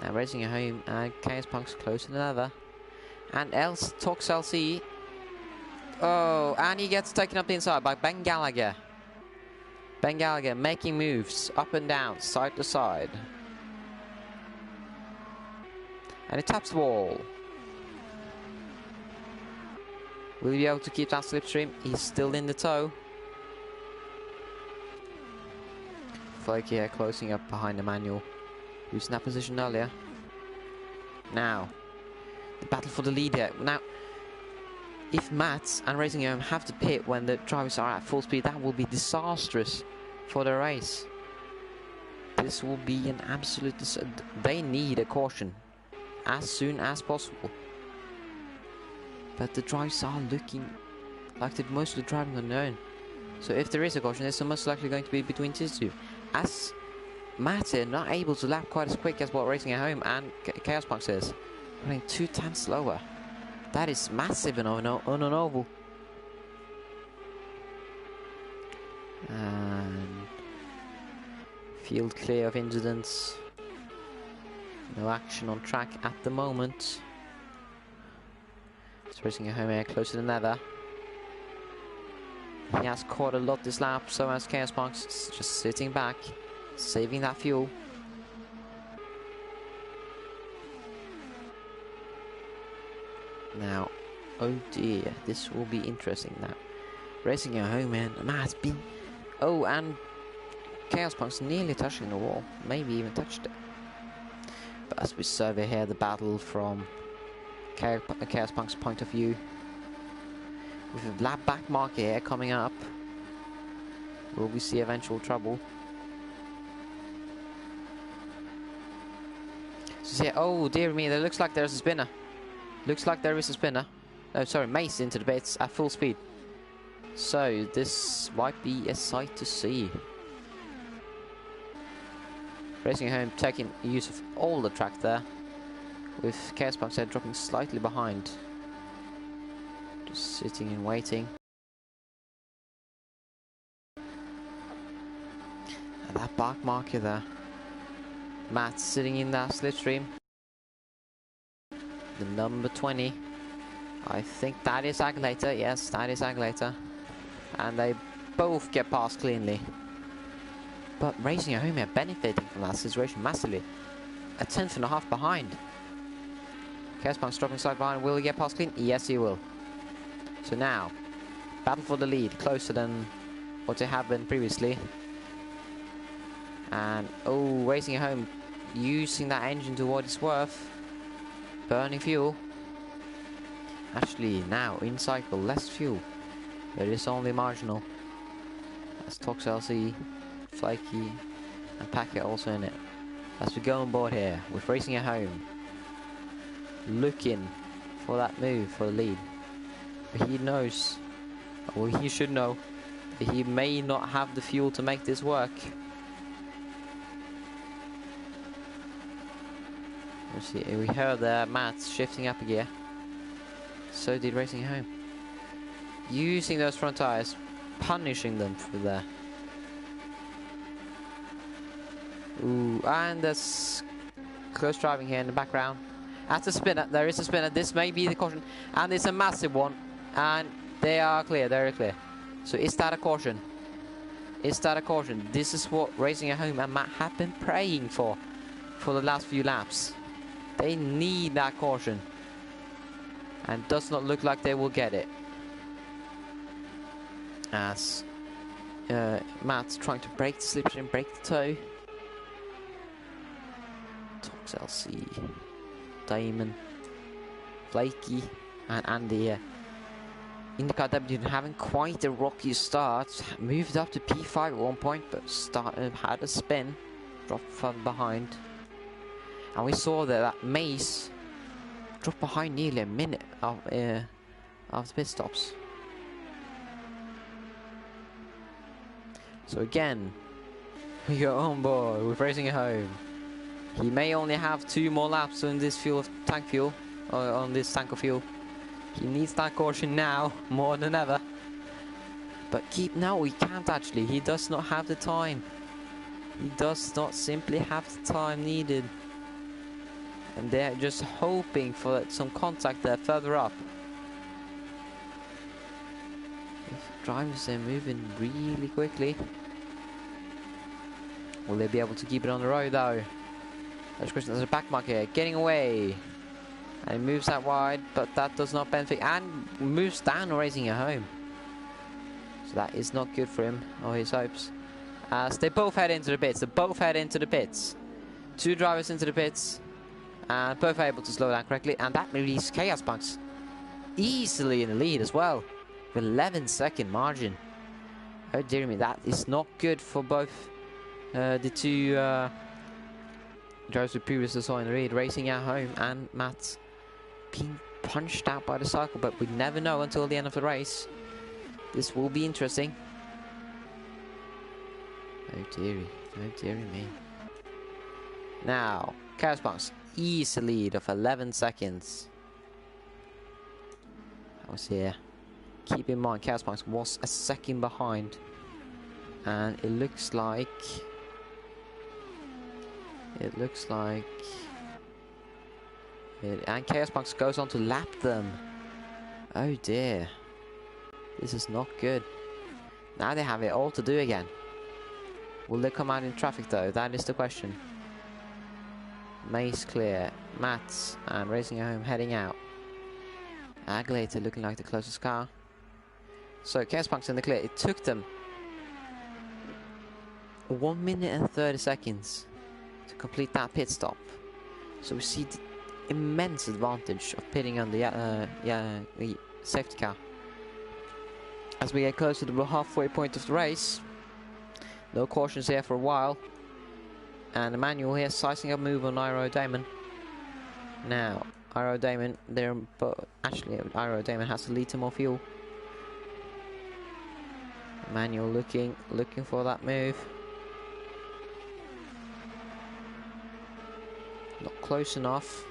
Now Racing at Home and Chaos Punks closer than ever. And TTL. Oh, and he gets taken up the inside by Ben Gallagher. Ben Gallagher making moves up and down, side to side. And he taps the wall. Will he be able to keep that slipstream? He's still in the tow. Flaky here closing up behind Emmanuel, who's in that position earlier. Now, the battle for the lead here. Now, if Matt and Racing Home have to pit when the drivers are at full speed, that will be disastrous for the race. This will be an absolute they need a caution as soon as possible. But the drivers are looking like they're mostly driving on their own. So if there is a caution, it's most likely going to be between these two. As Matt is not able to lap quite as quick as what Racing at Home and Chaos Punks is, running 2 times slower. That is massive on an oval. And field clear of incidents. No action on track at the moment. It's Racing at Home here closer than ever. He has caught a lot this lap, so has Chaos Punks, just sitting back, saving that fuel. Now, oh dear, this will be interesting now. Racing at Home and Matt's been... Oh, and Chaos Punks nearly touching the wall, maybe even touched it. But as we survey here the battle from Chaos Punk's point of view, with a lap back marker here coming up, will we see eventual trouble? So yeah, oh dear me, there looks like there's a spinner. Looks like there is a spinner. Oh, sorry, Mace into the pits at full speed. So this might be a sight to see. Racing Home taking use of all the track there, with Chaos Punks dropping slightly behind Just sitting and waiting. And that back marker there. Matt sitting in that slipstream. The number 20. I think that is Aglater. Yes, that is Aglater. And they both get past cleanly. But Racing at Home are benefiting from that situation massively. A 10th and a half behind. Chaospunk's dropping side behind. Will he get past clean? Yes, he will. So now, battle for the lead. Closer than what they have been previously. And, oh, Racing at Home using that engine to what it's worth. Burning fuel. Actually, now, in cycle, less fuel. But it's only marginal. That's TTL, Flaky, and Packet also in it. As we go on board here, with Racing at Home. Looking for that move for the lead. But he knows, well, he should know, that he may not have the fuel to make this work. We heard Matt shifting up a gear. So did Racing at Home. Using those front tires, punishing them for there. Ooh, and there's close driving here in the background. That's a spinner. There is a spinner. This may be the caution, and it's a massive one. And they are clear. They're clear. So is that a caution? Is that a caution? This is what Racing at Home and Matt have been praying for the last few laps. They need that caution. And does not look like they will get it. As Matt's trying to break the slipstream, break the toe. TTL, Damon, Flaky, and Andy. IndyCar debut having quite a rocky start. Moved up to P5 at one point, but had a spin. Dropped further behind. And we saw that Mace dropped behind nearly a minute of the pit stops. So again, we go on board with Racing at Home. He may only have 2 more laps on this tank fuel, or on this tank of fuel. He needs that caution now more than ever. But no, he can't actually. He does not have the time. He does not simply have the time needed. And they're just hoping for some contact there further up. If drivers are moving really quickly. Will they be able to keep it on the road though? There's Christian, there's a back mark here, getting away. And he moves that wide, but that does not benefit. And moves down Racing at Home. So that is not good for him, or his hopes. As they both head into the pits. They both head into the pits. 2 drivers into the pits. And both able to slow down correctly, and that released Chaospunks easily in the lead as well, with 11-second margin. Oh dear me, that is not good for both the 2 drivers we previously saw in the lead, Racing at Home and Matt being punched out by the cycle, but we never know until the end of the race. This will be interesting. Oh dearie me. Now, Chaospunks. Easy lead of 11 seconds. That was here. Keep in mind, Chaospunks was a second behind. And it looks like... and Chaospunks goes on to lap them. Oh dear. This is not good. Now they have it all to do again. Will they come out in traffic though? That is the question. Mace clear, Mats and Racing at Home heading out. Aglater looking like the closest car. So Chaospunks in the clear. It took them 1 minute and 30 seconds to complete that pit stop. So we see the immense advantage of pitting on the safety car. As we get closer to the halfway point of the race, no cautions here for a while. And Emmanuel here sizing up move on Iro Damon. Now, Iro Damon, actually Iro Damon has to lead to more fuel. Emmanuel looking for that move. Not close enough.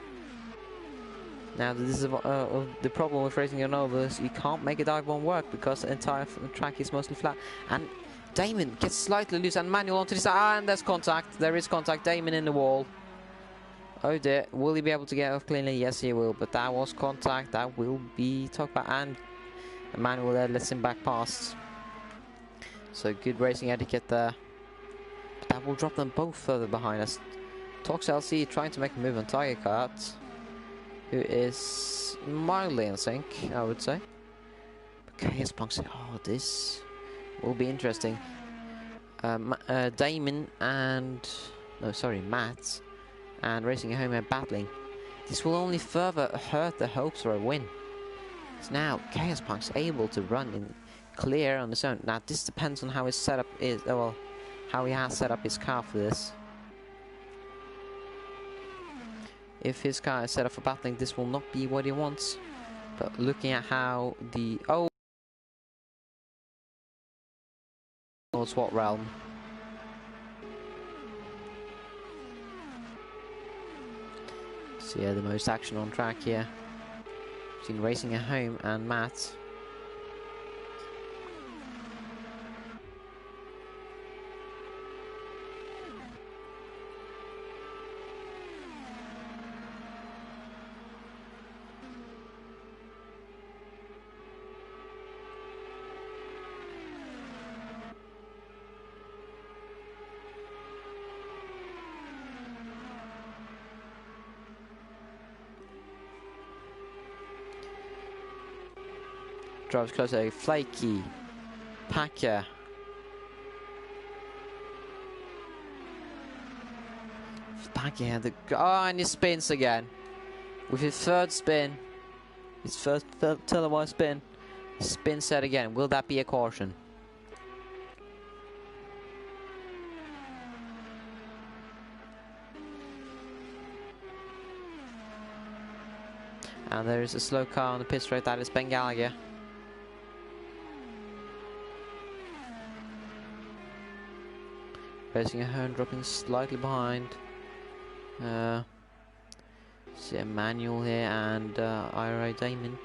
Now this is the problem with racing your Nova is you can't make a dive bomb work because the entire track is mostly flat. And Damon gets slightly loose and manual onto the side, and there's contact. There is contact. Damon in the wall. Oh dear, will he be able to get off cleanly? Yes, he will. But that was contact. That will be talked about, and Emmanuel there lets him back past. So good racing etiquette there. But that will drop them both further behind us. TTL trying to make a move on Tiger Kart, who is mildly in sync, I would say. But Chaos Punks, oh, this will be interesting. Damon and Matt and Racing Home are battling. This will only further hurt the hopes for a win. So now Chaos Punk's able to run in clear on his own. Now this depends on how his setup is, well, how he has set up his car for this. If his car is set up for battling, this will not be what he wants. But looking at how the SWAT realm. So yeah, the most action on track here. Between Racing at Home and Matt. Drives closer, Flaky, Packer. Packer had the and he spins again. With his third spin, his first televised spin, spin set again. Will that be a caution? And there is a slow car on the pit straight. That is Ben Gallagher. Racing at Home dropping slightly behind. See Emmanuel here and Iro Damon.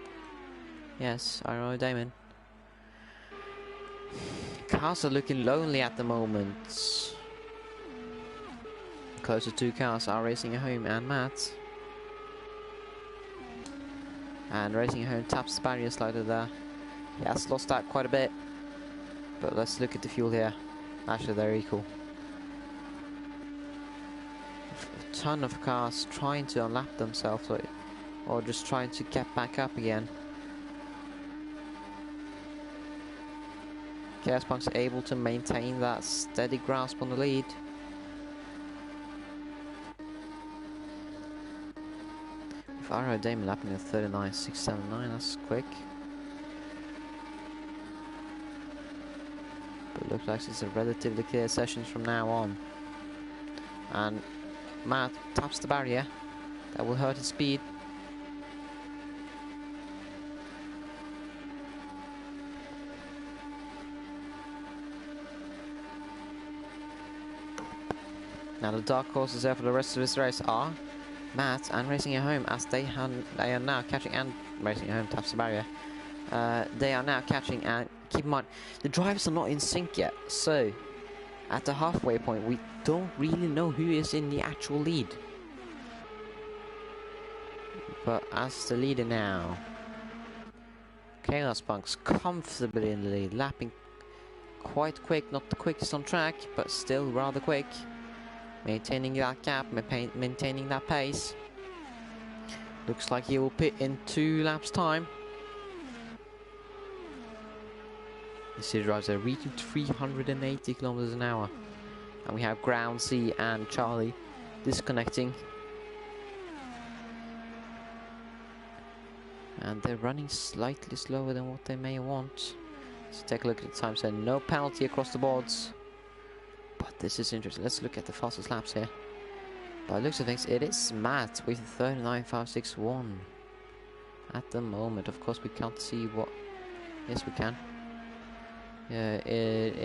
Yes, Iro Damon. Cars are looking lonely at the moment. Closer two cars are Racing at Home and Matt. And Racing at Home taps the barrier slightly there. He has lost out quite a bit. But let's look at the fuel here. Actually, they're equal. A ton of cars trying to unlap themselves or just trying to get back up again. Chaos Punk's able to maintain that steady grasp on the lead. With Iro Damon lapping at 39.679, that's quick. But it looks like it's a relatively clear session from now on. And Matt taps the barrier. That will hurt his speed. Now the dark horses there for the rest of this race are Matt and Racing at Home, as they are now catching, and Racing at Home taps the barrier. They are now catching, and keep in mind the drivers are not in sync yet, so at the halfway point we don't really know who is in the actual lead. But as the leader now, Chaos Punk's comfortably in the lead, lapping quite quick, not the quickest on track, but still rather quick. Maintaining that gap, maintaining that pace. Looks like he will pit in 2 laps time. The city drives are reaching 380 kilometers an hour. And we have Ground, C and Charlie disconnecting. And they're running slightly slower than what they may want. So take a look at the time, so no penalty across the boards. But this is interesting. Let's look at the fastest laps here. By the looks of things, it is Matt with 39.561 at the moment. Of course, we can't see what. Yes, we can. Yeah, it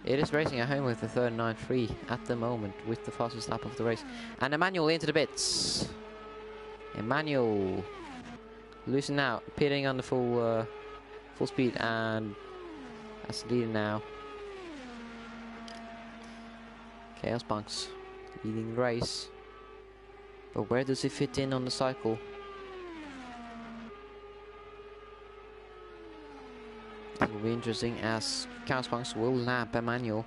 is Racing at Home with the 39.3 at the moment with the fastest lap of the race. And Emmanuel into the bits. Emmanuel losing out, pitting on the full speed, and that's leading now. Chaos Punks leading the race, but where does he fit in on the cycle? It will be interesting as Chaos Punks will lap Emmanuel.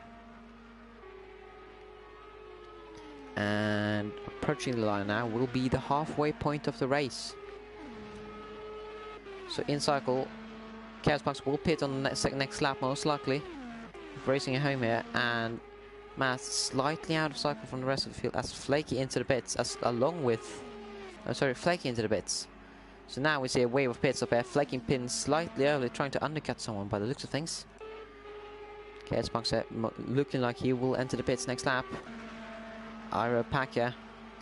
And approaching the line now will be the halfway point of the race. So in cycle, Chaos Punks will pit on the next lap most likely, racing at home here, and Matt slightly out of cycle from the rest of the field as Flaky into the pits, Flaky into the pits. So now we see a wave of pits up here. Flaky pins slightly early, trying to undercut someone by the looks of things. Chaos Punks looking like he will enter the pits next lap. Ira Pakia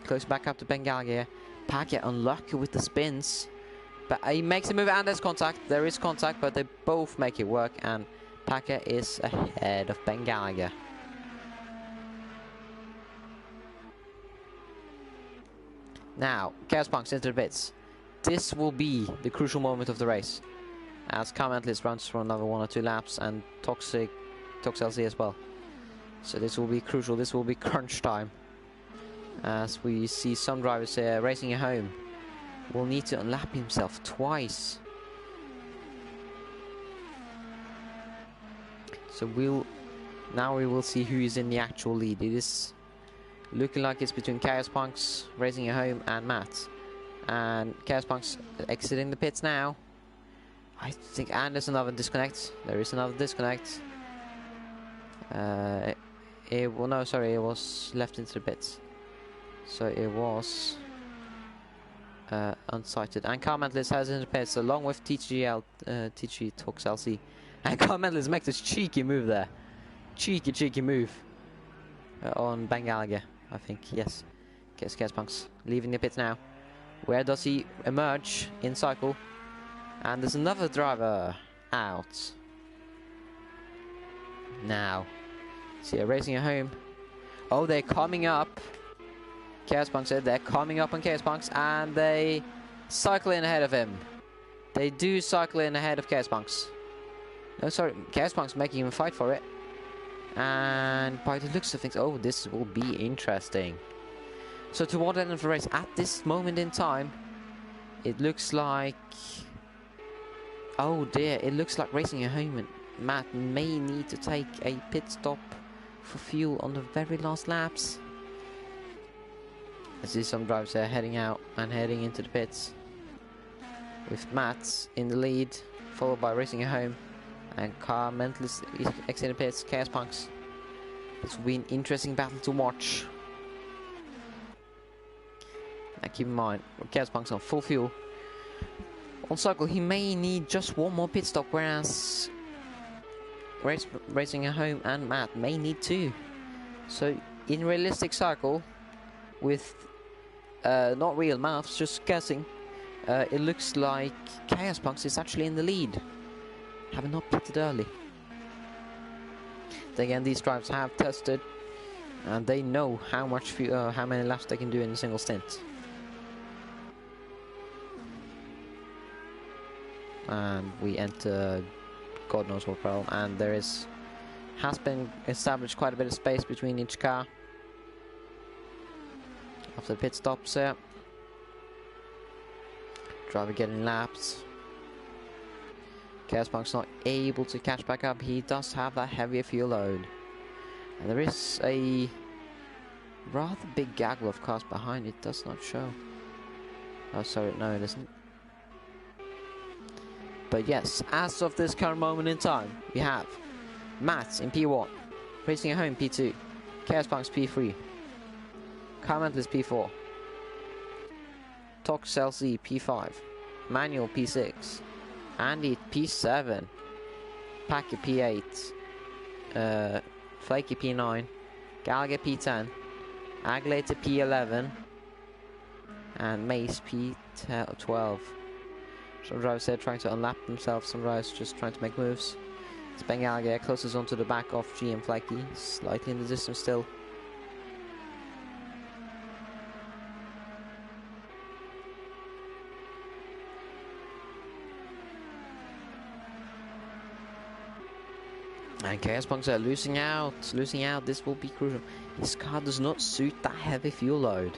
close back up to Bengalgia. Pakia unlucky with the spins, but he makes a move and there's contact. There is contact, but they both make it work, and Pakia is ahead of Bengalgia. Now, Chaos Punks into the pits. This will be the crucial moment of the race, as Commentators runs for another 1 or 2 laps, and TTL as well. So this will be crucial. This will be crunch time, as we see some drivers here racing at home will need to unlap himself twice. So we will see who is in the actual lead. It is looking like it's between Chaos Punks racing at home and Matt. And Chaos Punks exiting the pits now. I think, and there's another disconnect. There is another disconnect. It was left into the pits. So it was unsighted. And Commentators has in the pits along with TTL LC. And Commentators makes this cheeky move there. Cheeky move on Bengalgia, I think. Yes. Chaos Punks leaving the pits now. Where does he emerge in cycle? And there's another driver out. Now, see, they're racing at home. Oh, they're coming up. Chaos Punks said they're coming up on Chaos Punks, and they cycle in ahead of him. They do cycle in ahead of Chaos Punks. No, sorry, Chaos Punks making him fight for it. And by the looks of things, oh, this will be interesting. So toward the end of the race, at this moment in time, it looks like... oh dear, it looks like racing at home, and Matt may need to take a pit stop for fuel on the very last laps. I see some drivers there heading out and heading into the pits, with Matt in the lead, followed by racing at home, and Commentators exiting the pits. Chaos Punks. This will be an interesting battle to watch. Now keep in mind, Chaos Punks on full fuel. On cycle, he may need just one more pit stop, whereas racing at home and Matt may need 2. So in realistic cycle, with not real maths, just guessing, it looks like Chaos Punks is actually in the lead, having not pitted early. Then again, these drivers have tested, and they know how much fuel, how many laps they can do in a single stint. And we enter God knows what problem, and there has been established quite a bit of space between each car after the pit stops here. Driver getting laps. Chaos Punk's not able to catch back up. He does have that heavier fuel load, and there is a rather big gaggle of cars behind. It does not show. Oh, sorry, no, it isn't. But yes, as of this current moment in time, we have Matt in P1, racing at home P2, Chaos Punks P3, Commentators P4, TTL F1 P5, Manuel P6, Andy P7, Packer P8, Flaky P9, Gallagher P10, Aglater P11, and Mace P12. Some drivers there trying to unlap themselves, some drivers just trying to make moves. It's Bengalgia closest onto the back of G and Flaky, slightly in the distance still. And Chaos Punks are losing out. This will be crucial. His car does not suit that heavy fuel load.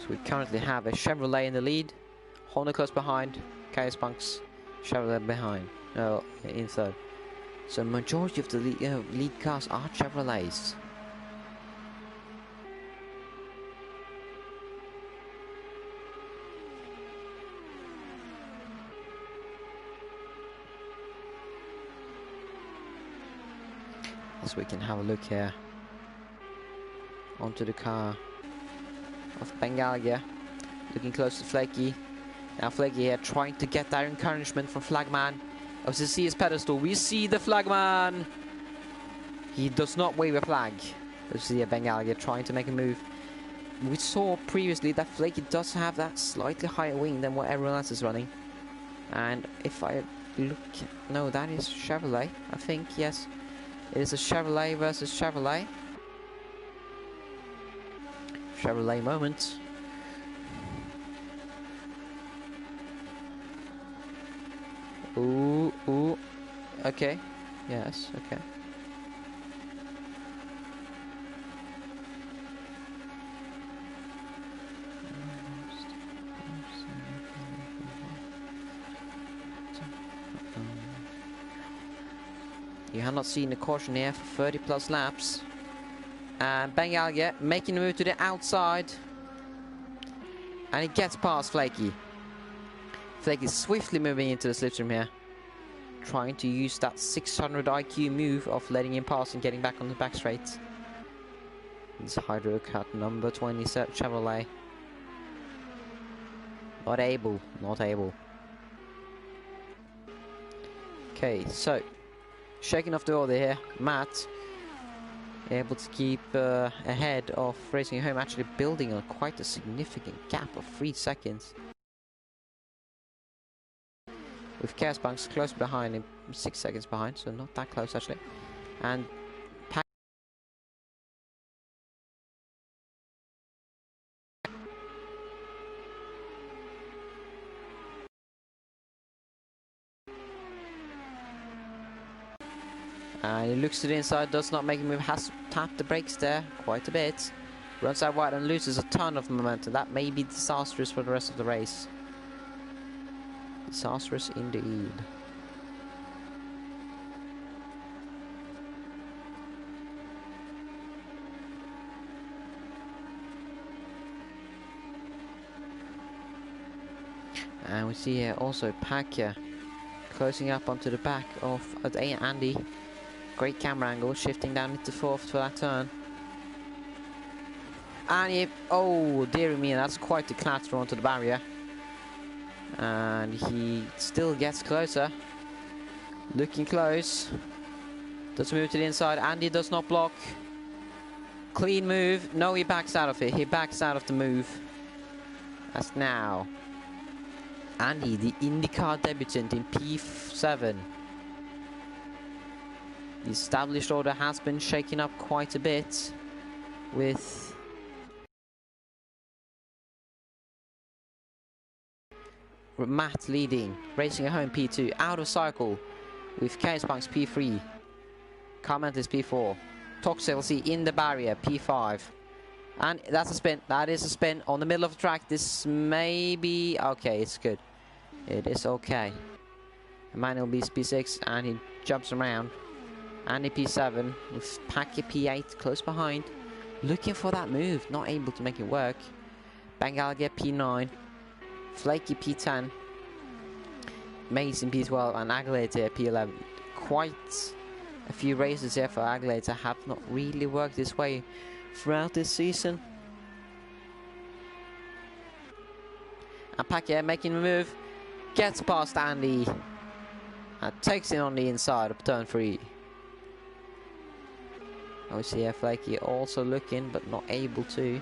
So we currently have a Chevrolet in the lead, Honda close behind, Chaos Punks, Chevrolet behind, in third. So majority of the lead cars are Chevrolets. So we can have a look here onto the car of Bengalia, looking close to Flaky. Now Flaky here trying to get that encouragement from Flagman. As you see his pedestal, we see the Flagman. He does not wave a flag. As you see Bengalia trying to make a move. We saw previously that Flaky does have that slightly higher wing than what everyone else is running. And if I look, no, that is Chevrolet, I think, yes. It is a Chevrolet versus Chevrolet. Chevrolet moment. Ooh, ooh. Okay. Yes, okay. You have not seen the caution here for 30 plus laps. And Bengalga making the move to the outside. And he gets past Flaky. Flaky is swiftly moving into the slipstream here. Trying to use that 600 IQ move of letting him pass and getting back on the back straight. This Hydro Cut number 20 Chevrolet. Not able. Okay, so shaking off the order here, Matt able to keep ahead of Racing Home, actually building on quite a significant gap of 3 seconds. With Chaos Punks close behind him, 6 seconds behind, so not that close actually. And he looks to the inside, does not make a move, has to tap the brakes there quite a bit. Runs out wide and loses a ton of momentum. That may be disastrous for the rest of the race. Disastrous indeed. And we see here also Pakia closing up onto the back of Andy. Great camera angle, shifting down into fourth for that turn. And he, oh dear me, that's quite a clatter onto the barrier. And he still gets closer. Looking close. Does move to the inside. Andy does not block. Clean move. No, he backs out of it. He backs out of the move. That's now Andy, the IndyCar debutant in P7. The established order has been shaken up quite a bit with Matt leading, Racing at Home P2, out of cycle with Chaos Punks P3, Commentators P4, Toxic LC in the barrier P5. And that's a spin. That is a spin on the middle of the track. This may be okay. It's good. It is okay. Emmanuel Beast P6 and he jumps around. Andy P7 with Packy P8 close behind. Looking for that move. Not able to make it work. Bengalga P9. Flaky P10. Mason P12 and Aguilera P11. Quite a few races here for Aguilera have not really worked this way throughout this season. And Paquet making a move, gets past Andy and takes it on the inside of turn 3. We see Flaky also looking but not able to.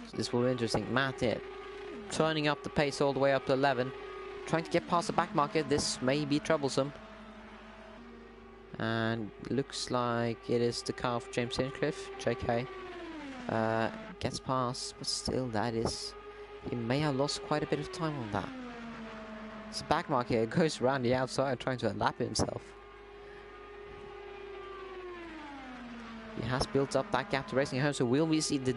So this will be interesting. Matt here turning up the pace all the way up to 11, trying to get past the back market. This may be troublesome. And looks like it is the car of James Hinchcliffe, JK. Gets past, but still that is... He may have lost quite a bit of time on that. So Backmark here goes around the outside trying to lap himself. He has built up that gap to Racing Home, so will we see the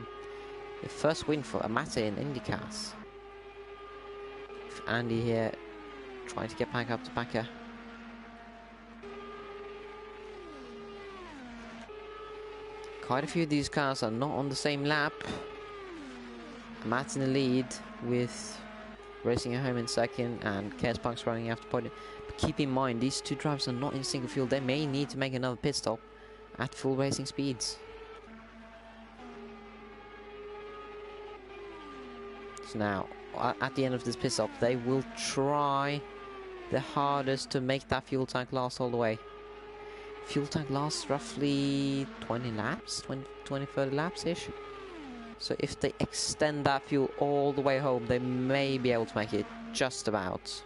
first win for Amate in IndyCars? Andy here trying to get back up to Backer. Quite a few of these cars are not on the same lap. Matt's in the lead with Racing Home in second and Chaos Punk's running after podium. But keep in mind, these two drivers are not in single fuel. They may need to make another pit stop at full racing speeds. So now, at the end of this pit stop, they will try their hardest to make that fuel tank last all the way. Fuel tank lasts roughly 20 laps, 20-30 laps-ish. So if they extend that fuel all the way home, they may be able to make it just about.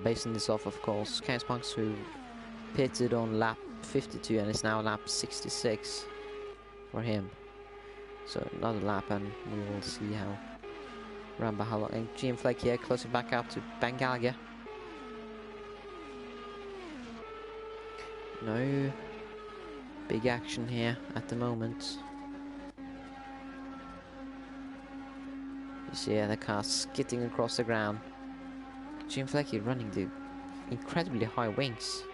Basing this off, of course, Chaos Punks, who pitted on lap 52 and is now lap 66 for him. So another lap and we will see how long. And GM Flake here closing back up to Ben Gallagher. No big action here at the moment. You see the car skidding across the ground. GM Flake running the incredibly high wings.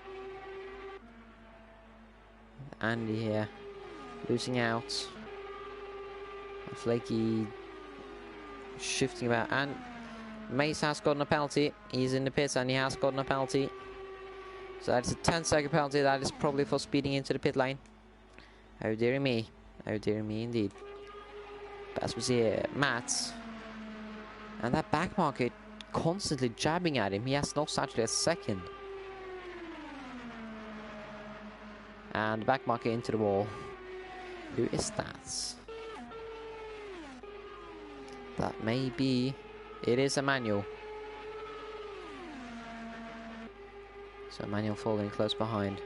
Andy here losing out. Flaky shifting about, and Mace has gotten a penalty. He's in the pits and he has gotten a penalty. So that's a 10-second penalty. That is probably for speeding into the pit lane. Oh dear me. Oh dear me indeed. But as we see here, Matt. And that back market constantly jabbing at him. He has lost actually a second. And back market into the wall. Who is that? That may be... It is Emmanuel. So Emmanuel falling close behind.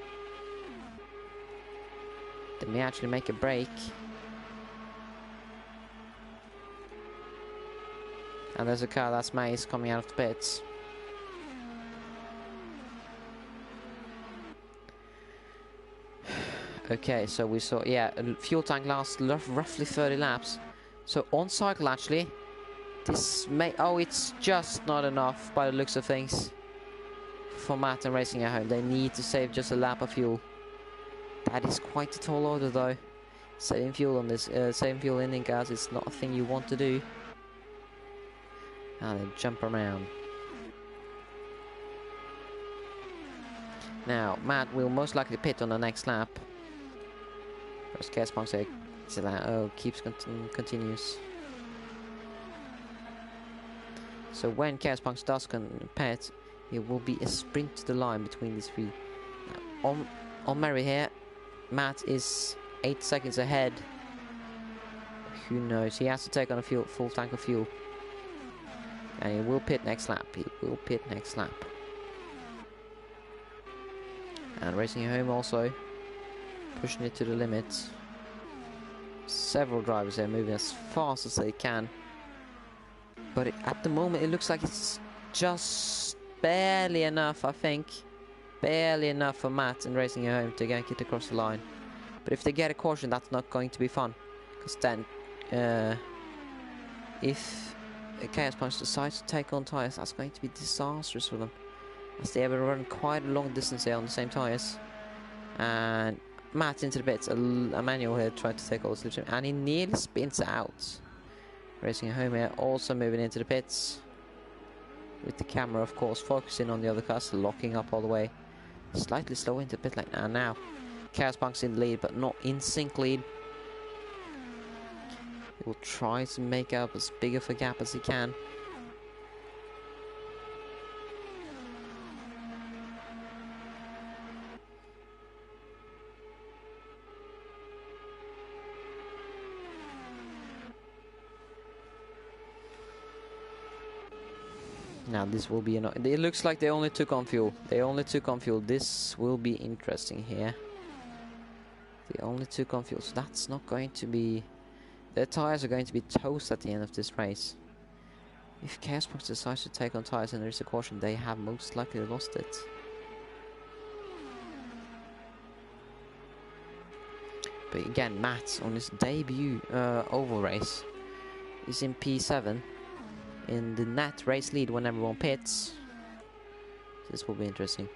They may actually make a break. And there's a car, that's Mace, coming out of the pits. Okay, so we saw, yeah, a fuel tank lasts roughly 30 laps. So on cycle actually, this may, oh, it's just not enough by the looks of things for Matt and Racing at Home. They need to save just a lap of fuel. That is quite a tall order though. Saving fuel on this, saving fuel in cars is not a thing you want to do. And then jump around. Now, Matt will most likely pit on the next lap. First Chaos Punk say, oh, continues. So when Chaos Punk does pit, it will be a sprint to the line between these three. Now, on Mary here, Matt is 8 seconds ahead. Who knows? He has to take on a full tank of fuel. And he will pit next lap. He will pit next lap. And Racing Home also pushing it to the limit. Several drivers there moving as fast as they can. But at the moment it looks like it's just barely enough, I think. Barely enough for Matt and Racing Home to get it across the line. But if they get a caution, that's not going to be fun. Because then, if Chaos Punch decides to take on tyres, that's going to be disastrous for them. As they ever run quite a long distance here on the same tyres. And Matt into the pits. Emmanuel here tried to take all the slips, and he nearly spins out. Racing Home here also moving into the pits. With the camera, of course, focusing on the other cars, locking up all the way. Slightly slow into pit lane. And now, Chaos Punk's in the lead, but not in sync lead. He will try to make up as big of a gap as he can. Now this will be it looks like they only took on fuel. This will be interesting here. They only took on fuel, so that's not going to be... Their tires are going to be toast at the end of this race. If Chaosbox decides to take on tires and there is a caution, they have most likely lost it. But again, Matt on his debut oval race is in P7 in the net race lead when everyone pits. This will be interesting.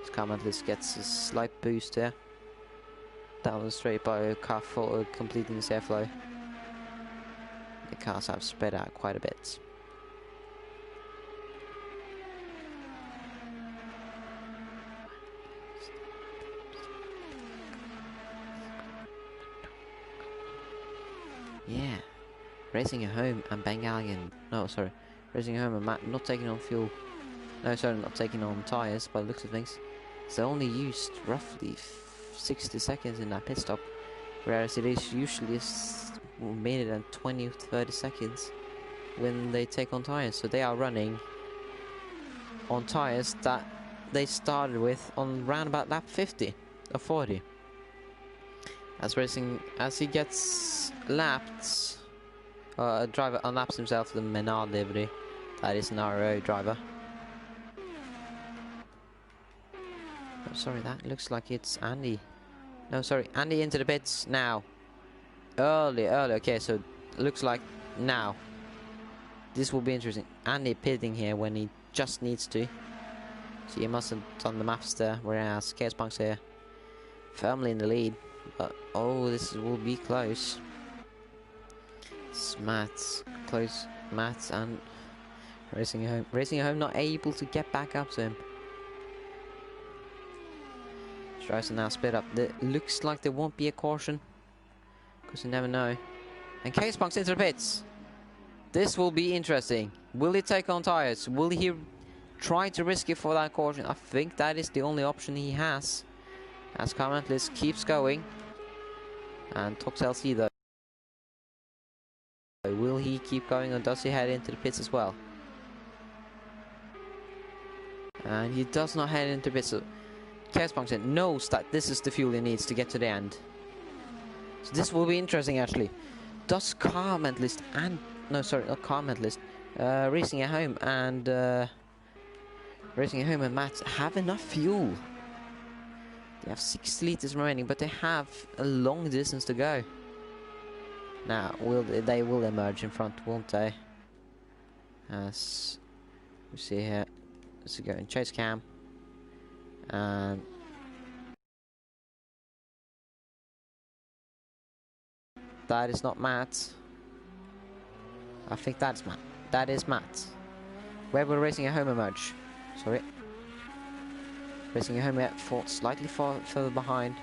This Commentators gets a slight boost here. Down the straight by a car for completing this airflow. The cars have spread out quite a bit. Yeah, racing at home and Bengalian. No, sorry, racing at home and Matt not taking on fuel. No, sorry, not taking on tyres by the looks of things. So they only used roughly 60 seconds in that pit stop, whereas it is usually a minute and 20 or 30 seconds when they take on tyres. So they are running on tyres that they started with on round about lap 50 or 40. As he gets lapped, a driver unlaps himself, the Menard livery. That is an RO driver. Oh, sorry, that looks like it's Andy. No, sorry, Andy into the pits now. Early, okay, so looks like now. This will be interesting. Andy pitting here when he just needs to. So he must have done the maths there, whereas Chaospunk's here firmly in the lead. But oh, this will be close. It's Matt's close. Matt's and Racing Home. Racing Home not able to get back up to him. Tries to now split up. Looks like there won't be a caution, because you never know. And Chaospunk's into the pits. This will be interesting. Will he take on tyres? Will he try to risk it for that caution? I think that is the only option he has. As Commentators keeps going. And TTL though. Will he keep going, or does he head into the pits as well? And he does not head into the pits. So Chaospunk's knows that this is the fuel he needs to get to the end. So this will be interesting actually. Does Commentators and... no, sorry, not Commentators. Racing at Home and... Racing at Home and Matt have enough fuel. They have 6 liters remaining, but they have a long distance to go. Now, they will emerge in front, won't they? As we see here, let's go in chase cam, and that is not Matt. I think that's Matt. That is Matt. Where will Racing at Home emerge? Sorry. Racing at Home yet fought slightly further behind.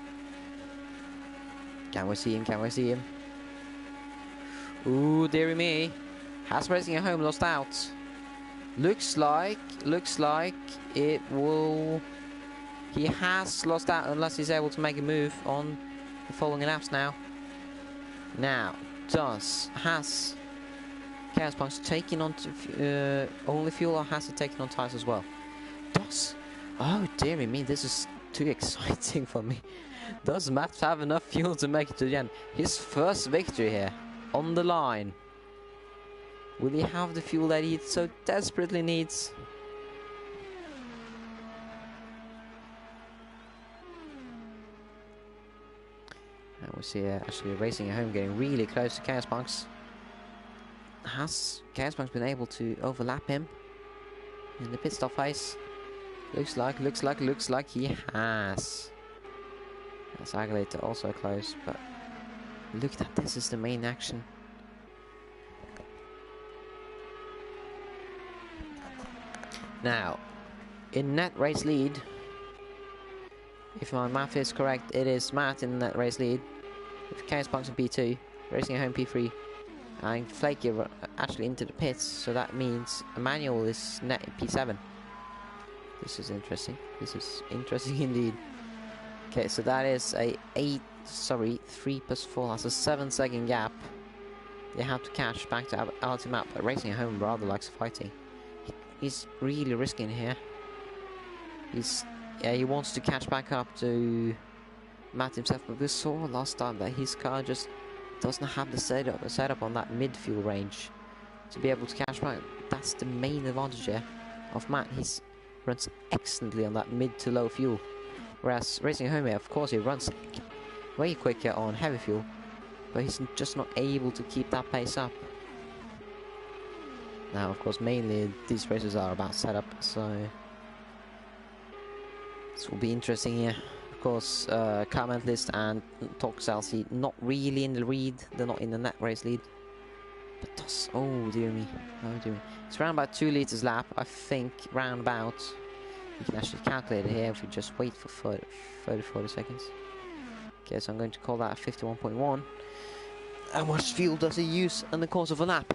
Can we see him? Can we see him? Ooh, dearie me. Has Racing at Home lost out? Looks like it will... He has lost out unless he's able to make a move on the following laps now. Now, has Chaospunk's taking on only fuel, or has he taken on tyres as well? Oh dearie me, this is too exciting for me. Does Matt have enough fuel to make it to the end? His first victory here, on the line. Will he have the fuel that he so desperately needs? And we see actually Racing at Home getting really close to Chaospunk's. Has Chaospunk's been able to overlap him in the pit stop phase? Looks like he has. That's Agulator also close, but look at that, this is the main action. Now, in net race lead, if my math is correct, it is Matt in net race lead, with Chaospunk's in P2, Racing at Home P3, and Flaky actually into the pits, so that means Emmanuel is net in P7. This is interesting. This is interesting indeed. Okay, so that is a 3 plus 4. That's a 7-second gap. They have to catch back to Ultimate, but Racing at Home rather likes fighting. He's really risking here. He wants to catch back up to Matt himself, but we saw last time that his car just doesn't have the setup on that mid-fuel range. to be able to catch back. That's the main advantage here of Matt. He runs excellently on that mid to low fuel, whereas Racing Home here, of course, he runs way quicker on heavy fuel, but he's just not able to keep that pace up. Now, of course, mainly these races are about setup, so this will be interesting here. Of course, comment list and TTL not really in the lead. They're not in the net race lead. But does, oh dear me, oh dear me. It's around about 2 liters lap, I think. Round about. You can actually calculate it here if you just wait for 40 seconds. Okay, so I'm going to call that 51.1. How much fuel does he use in the course of a lap?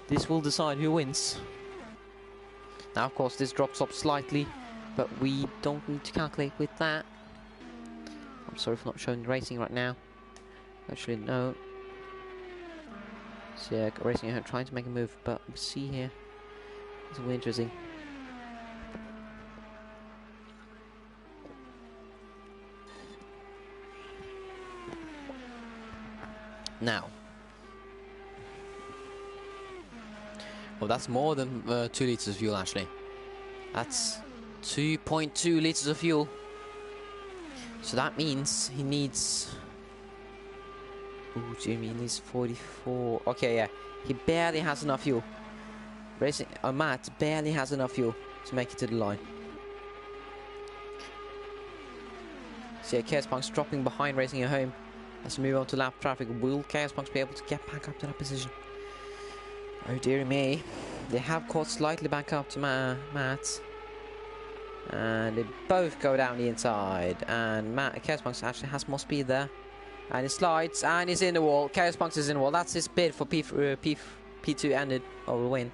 This will decide who wins. Now, of course, this drops up slightly, but we don't need to calculate with that. I'm sorry for not showing the racing right now. Actually, no. So yeah, Racing Home trying to make a move, but we'll see here. It's really interesting. Now. Well, that's more than 2 liters of fuel, actually. That's 2.2 liters of fuel. So that means he needs... Oh, Jimmy, he needs 44. Okay, yeah. He barely has enough fuel. Racing... Matt barely has enough fuel to make it to the line. So yeah, Chaos Punk's dropping behind Racing at Home. Let's move on to lap traffic. Will Chaos Punks be able to get back up to that position? Oh dear me. They have caught slightly back up to Matt. And they both go down the inside. And Chaos Punks actually has more speed there. And he slides and he's in the wall. Chaos Punks is in the wall. That's his bid for P2 ended or win.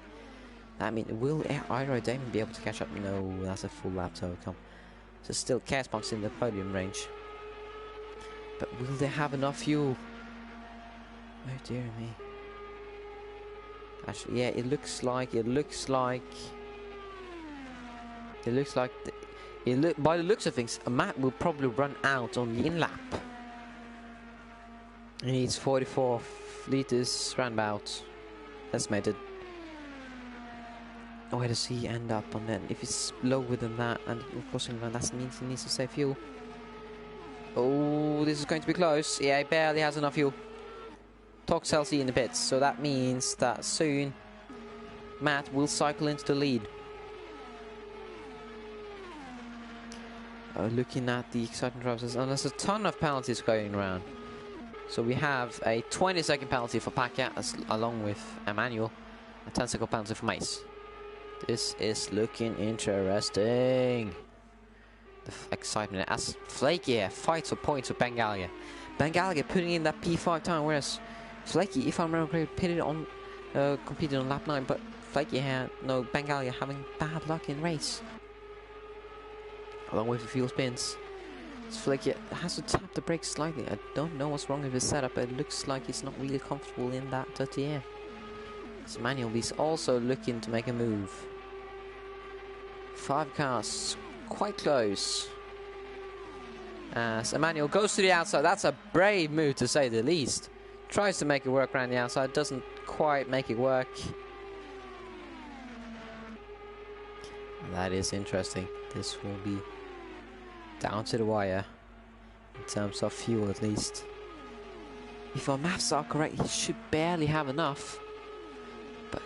I mean, will Iro Damon be able to catch up? No, that's a full lap to overcome. So still Chaos Punks in the podium range. But will they have enough fuel? Oh dear me. Actually, yeah, it looks like by the looks of things, Matt will probably run out on the in lap. He needs 44 liters roundabout, estimated. Where does he end up on that? If it's lower than that and crossing line, that means he needs to save fuel. Oh, this is going to be close. Yeah, he barely has enough fuel. TTL in the pits, so that means that soon Matt will cycle into the lead. Looking at the exciting drivers, and there's a ton of penalties going around. So we have a 20-second penalty for Pakia, along with Emmanuel, a 10-second penalty for Mace. This is looking interesting. The excitement as Flaky here fights for points with Bengalia. Bengalia putting in that P5 time, whereas Flaky, if I remember correctly, competed on lap 9, but Flaky had no Bengalia having bad luck in race. Along with the fuel spins. Flaky has to tap the brakes slightly. I don't know what's wrong with his setup, but it looks like he's not really comfortable in that dirty air. So Manuel is also looking to make a move. 5 cars, quite close. As Emmanuel goes to the outside, that's a brave move to say the least. Tries to make it work around the outside, doesn't quite make it work. That is interesting. This will be down to the wire, in terms of fuel at least. If our maths are correct, he should barely have enough. But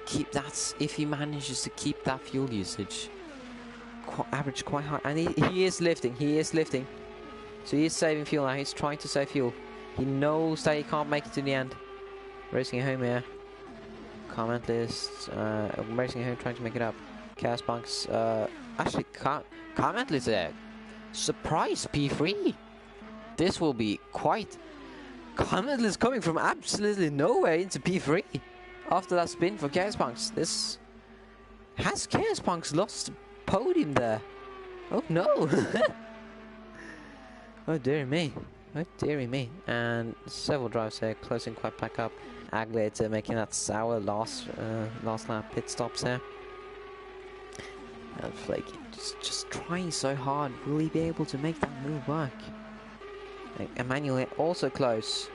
keep that, if he manages to keep that fuel usage average quite high, and he is lifting, so he is saving fuel now. He's trying to save fuel. He knows that he can't make it to the end. Racing home here. Comment list. Racing home trying to make it up. Chaos Punks. Actually, comment list there. Surprise P3. This will be quite. Comment list coming from absolutely nowhere into P3 after that spin for Chaos Punks. This has Chaos Punks lost podium there. Oh no. Oh dear me. Oh dearie me. And several drives here closing quite back up. Aglator making that sour last lap pit stops here. And Flaky just trying so hard. Will he be able to make that move work? Emmanuel also close.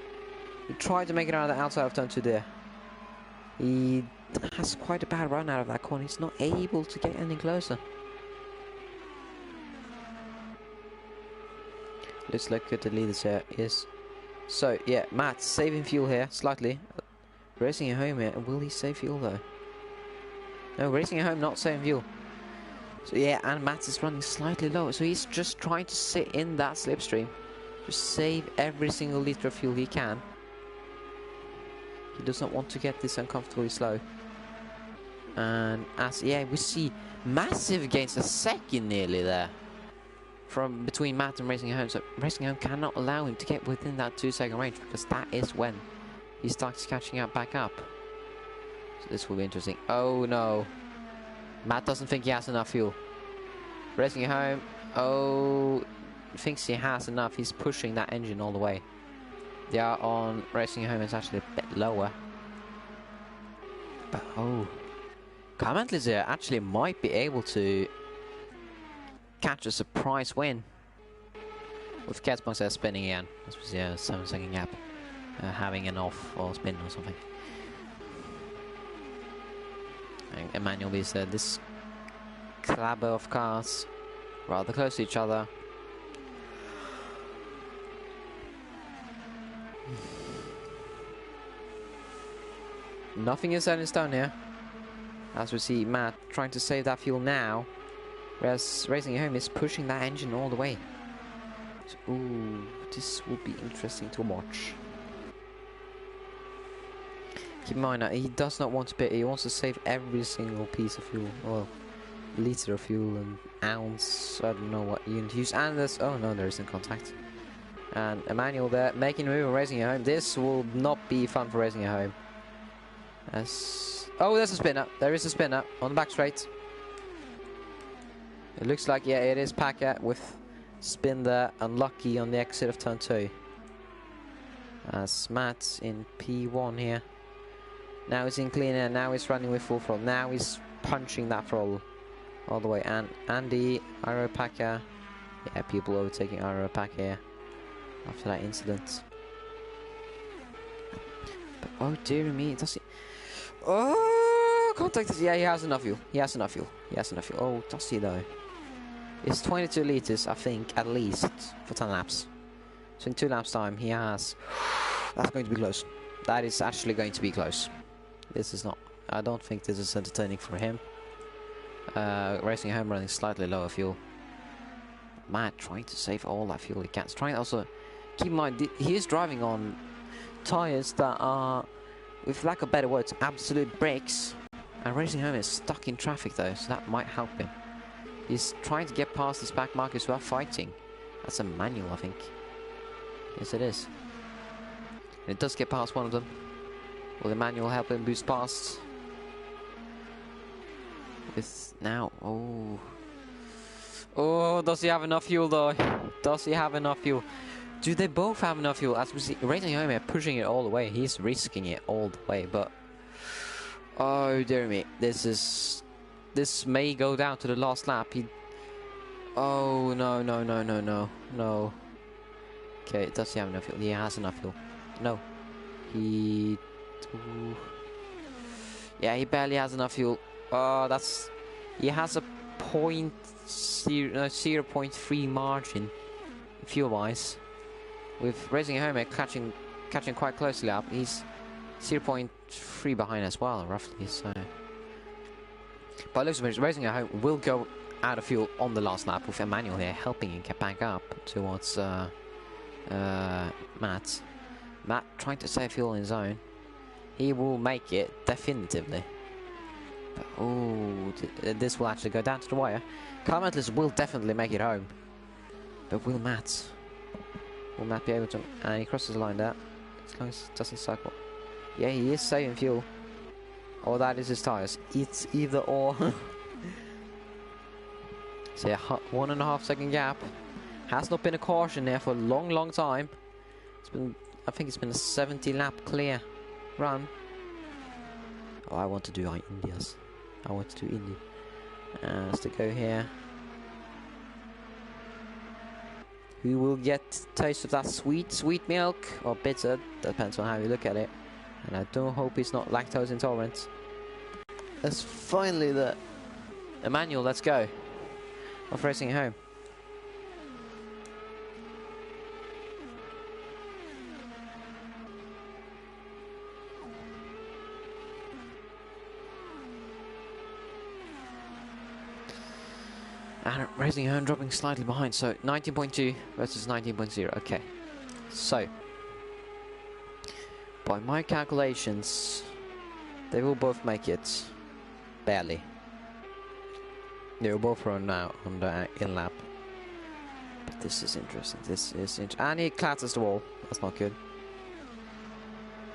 He tried to make it around the outside of turn 2 there. He has quite a bad run out of that corner. He's not able to get any closer. Looks like the leaders here is. So yeah, Matt saving fuel here slightly. Racing it home here. Will he save fuel though? No, racing it home, not saving fuel. So yeah, and Matt is running slightly low. So he's just trying to sit in that slipstream. Just save every single liter of fuel he can. He does not want to get this uncomfortably slow. And as yeah, we see massive gains, a second nearly there. From between Matt and Racing Home, so Racing Home cannot allow him to get within that 2-second range because that is when he starts catching up back up. So this will be interesting. Oh no, Matt doesn't think he has enough fuel. Racing Home, oh, thinks he has enough. He's pushing that engine all the way. They are on Racing Home. It's actually a bit lower, but oh, Commentators here actually might be able to catch a surprise win with Catsbox there spinning again. This was a 7-second gap, having an off or spin or something. And Emmanuel is this clabber of cars rather close to each other. Nothing is set in stone here, as we see Matt trying to save that fuel now. Whereas Racing Home is pushing that engine all the way. So, ooh, this will be interesting to watch. Keep in mind that he does not want to pit, he wants to save every single piece of fuel. Well, liter of fuel and ounce, I don't know what unit to use. And there's, oh no, there isn't contact. And Emmanuel there, making a move on Racing Home. This will not be fun for Racing Home. As, oh, there's a spinner. There is a spinner on the back straight. It looks like, yeah, it is Packer with spin there, unlucky on the exit of turn 2. As Matt's in P1 here. Now he's in clean air, now he's running with full throttle, now he's punching that throttle all the way. And Andy, Iro Packer, yeah, people overtaking Iro Packer here after that incident. But oh dear me, does he? Oh, contact, yeah, he has enough fuel, he has enough fuel, he has enough fuel. Oh, does he though? It's 22 liters, I think, at least, for 10 laps. So in 2 laps time, he has... That's going to be close. That is actually going to be close. This is not... I don't think this is entertaining for him. Racing Home running slightly lower fuel. Matt trying to save all that fuel he can. He's trying also... Keep in mind, he is driving on tyres that are, with lack of better words, absolute brakes. And Racing Home is stuck in traffic though, so that might help him. He's trying to get past his back markers without fighting. That's a manual, I think. Yes, it is. And it does get past one of them. Will the manual help him boost past? With now, oh. Oh, does he have enough fuel though? Does he have enough fuel? Do they both have enough fuel? As we see, Racing Home here pushing it all the way. He's risking it all the way, but... Oh, dear me. This may go down to the last lap. Oh, no, no, no, no, no, no. Okay, does he have enough fuel? He has enough fuel. No. Ooh. Yeah, he barely has enough fuel. Oh, that's... He has a 0.3 margin, fuel-wise. With Racing Home catching quite closely up. He's 0.3 behind as well, roughly, so... But looks like Racing Home will go out of fuel on the last lap with Emmanuel here helping him get back up towards Matt. Matt trying to save fuel in his own. He will make it, definitively. But, oh, this will actually go down to the wire. Commentators will definitely make it home. But will Matt? Will Matt be able to? And he crosses the line there. As long as it doesn't cycle. Yeah, he is saving fuel. Or that is his tyres. It's either or. So yeah, 1.5 second gap. Has not been a caution there for a long, long time. It's been, I think it's been a 70 lap clear run. Oh, I want to do Indias. I want to do Indy. Let's go here. Who will get taste of that sweet, sweet milk? Or bitter, depends on how you look at it. And I do hope he's not lactose intolerant. That's finally the Emmanuel, let's go. Off racing home. And racing home dropping slightly behind, so 19.2 versus 19.0. Okay, so by my calculations, they will both make it. Barely. They will both run out on the in lap. But this is interesting. This is interesting. And he clatters the wall. That's not good.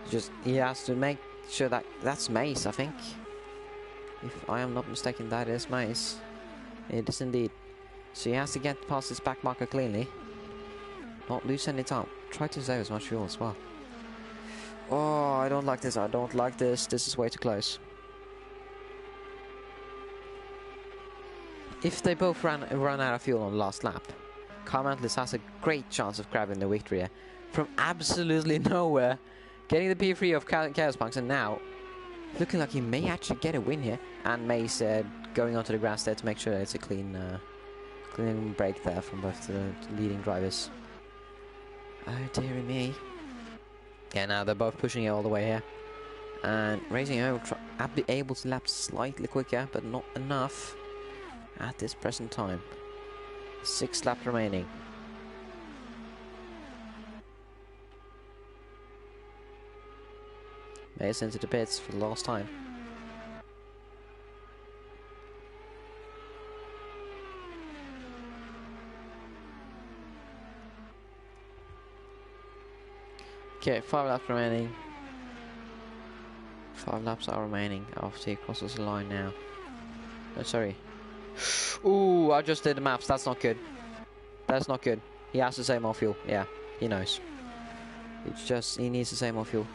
Just he has to make sure that that's Mace, I think. If I am not mistaken, that is Mace. It is indeed. So he has to get past his back marker cleanly. Not lose any time. Try to save as much fuel as well. Oh, I don't like this. I don't like this. This is way too close. If they both run out of fuel on the last lap, Commentators has a great chance of grabbing the victory here. From absolutely nowhere. Getting the P3 of Chaos Punks, and now looking like he may actually get a win here. And Mace going onto the grass there to make sure it's a clean break there from both the leading drivers. Oh dearie me. Yeah, now they're both pushing it all the way here. And Racing Home be able to lap slightly quicker, but not enough at this present time. 6 laps remaining. Mace into the pits for the last time. Okay, 5 laps remaining. 5 laps are remaining after he crosses the line now. Oh, sorry. Ooh, I just did the maps. That's not good. That's not good. He has to save more fuel. Yeah, he knows. It's just he needs to save more fuel.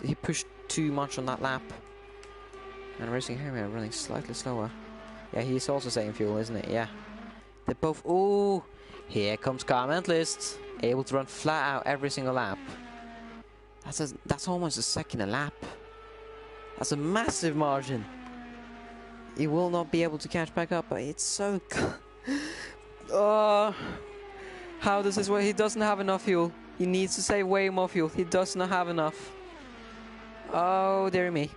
He pushed too much on that lap. And Racing Home are running slightly slower. Yeah, he's also saving fuel, isn't it? Yeah. They're both. Ooh, here comes Commentators, able to run flat out every single lap. That's almost a second a lap. That's a massive margin. He will not be able to catch back up, but it's so. How does this work? He doesn't have enough fuel. He needs to save way more fuel. He does not have enough. Oh, dear me.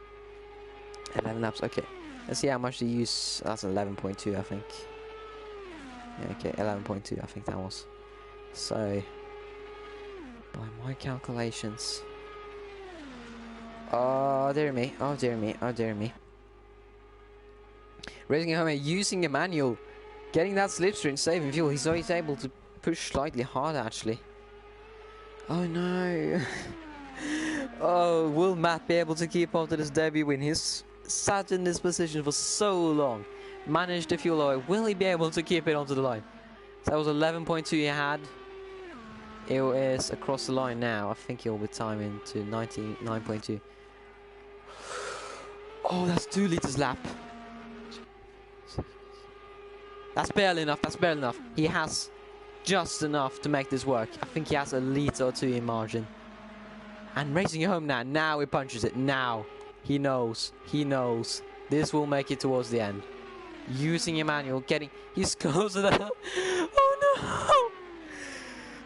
11 laps. Okay. Let's see how much they use. That's 11.2, I think. Yeah, okay, 11.2, I think that was. So, by my calculations. Oh, dear me. Oh, dear me. Oh, dear me. Racing Home using a manual, getting that slipstream, saving fuel. He's always able to push slightly harder, actually. Oh no. Oh, will Matt be able to keep on to this debut win? He's sat in this position for so long. Managed the fuel away. Will he be able to keep it onto the line? So that was 11.2 he had. It is across the line now. I think he'll be timing to 99.2. Oh, that's 2 liters lap. That's barely enough. That's barely enough. He has just enough to make this work. I think he has a liter or 2 in margin. And Racing Home now. Now he punches it. Now. He knows. He knows. This will make it towards the end. Using Emmanuel. He's closer than. Oh no!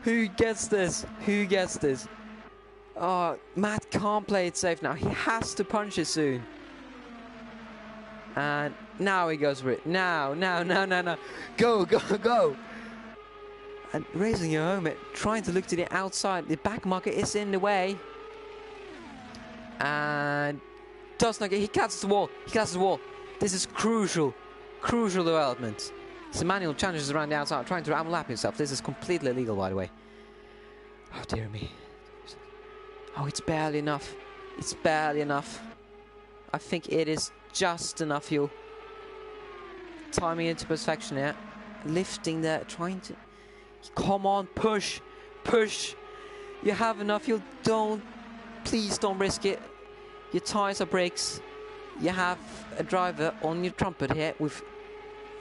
Who gets this? Who gets this? Oh, Matt can't play it safe now. He has to punch it soon. And now he goes for it. Now. Go. And Racing Home, trying to look to the outside. The back marker is in the way. And does not get. He catches the wall. This is crucial. Crucial development. So Emmanuel challenges around the outside, trying to unlap himself. This is completely illegal, by the way. Oh, dear me. Oh, it's barely enough. It's barely enough. I think it is just enough fuel. Timing into perfection here. Lifting there, trying to. Come on, push. You have enough fuel. Please don't risk it. Your tires are brakes. You have a driver on your trumpet here with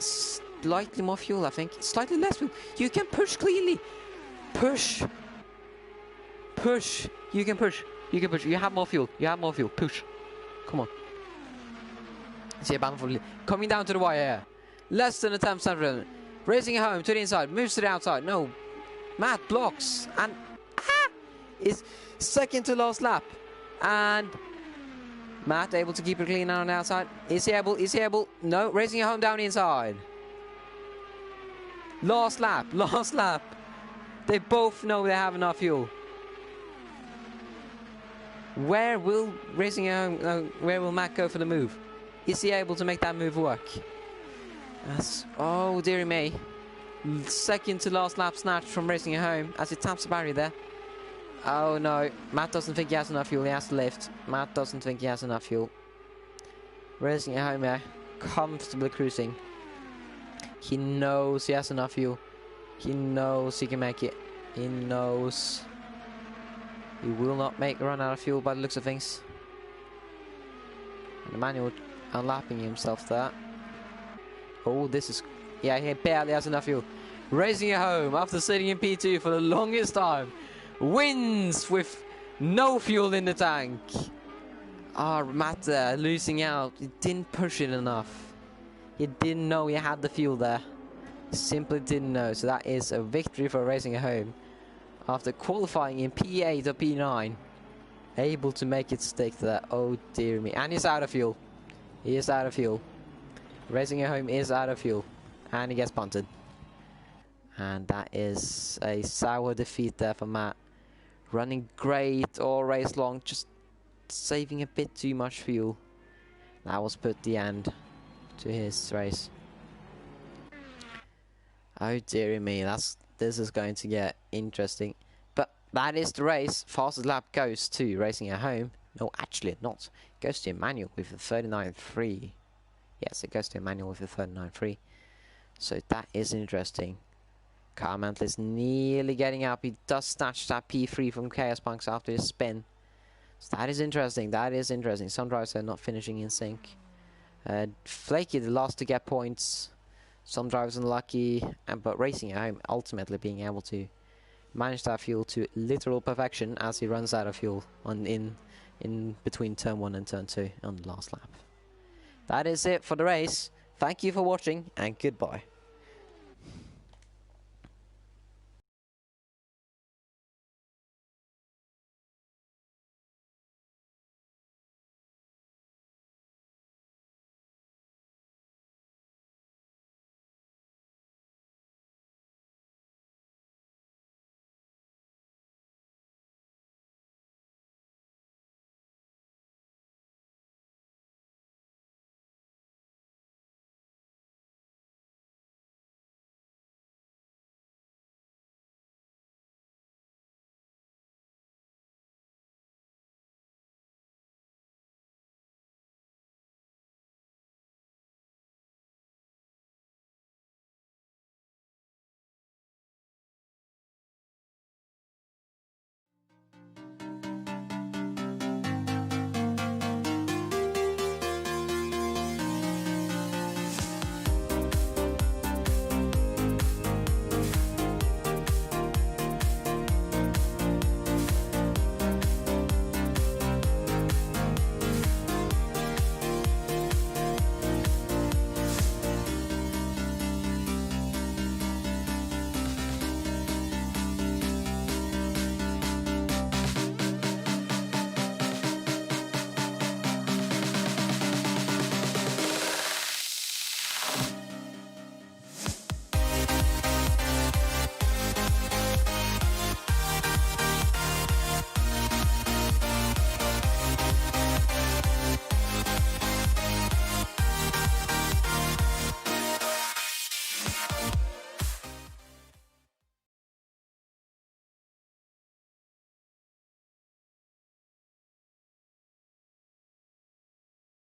slightly more fuel, I think. Slightly less fuel. You can push cleanly. Push. You can push. You can push. You have more fuel. You have more fuel. Push. Come on. See a coming down to the wire here. Less than a 10% racing it home to the inside. Moves to the outside. No. Matt blocks. And is second to last lap. And Matt able to keep it clean on the outside. Is he able? Is he able? No. Racing it home down the inside. Last lap. Last lap. They both know they have enough fuel. Where will racing it home? Where will Matt go for the move? Is he able to make that move work? That's, oh dearie me. Second to last lap snatched from racing it home as he taps the barrier there. Oh no, Matt doesn't think he has enough fuel, he has to lift. Matt doesn't think he has enough fuel. Racing it home here, comfortably cruising. He knows he has enough fuel. He knows he can make it. He knows he will not run out of fuel by the looks of things. And Emmanuel unlapping himself there. Oh, this is... yeah, he barely has enough fuel. Racing it home after sitting in P2 for the longest time. Wins with no fuel in the tank. Ah, Matt there, losing out. He didn't push it enough. He didn't know he had the fuel there. Simply didn't know. So that is a victory for Racing it home. After qualifying in P8 or P9. Able to make it stick there. Oh dear me. And he's out of fuel. He is out of fuel. Racing it home is out of fuel. And he gets punted. And that is a sour defeat there for Matt. Running great all race long, just saving a bit too much fuel. That was put the end to his race. Oh dearie me, this is going to get interesting. But that is the race. Fastest lap goes to Racing at Home. No, actually not. It goes to Emmanuel with a 39.3. Yes, it goes to Emmanuel with a 39.3. So that is interesting. Carmantle is nearly getting up. He does snatch that P3 from Chaos Punks after his spin. So that is interesting. That is interesting. Some drivers are not finishing in sync. Flaky, the last to get points. Some drivers unlucky. But Racing at Home ultimately being able to manage that fuel to literal perfection as he runs out of fuel in between turn 1 and turn 2 on the last lap. That is it for the race. Thank you for watching and goodbye.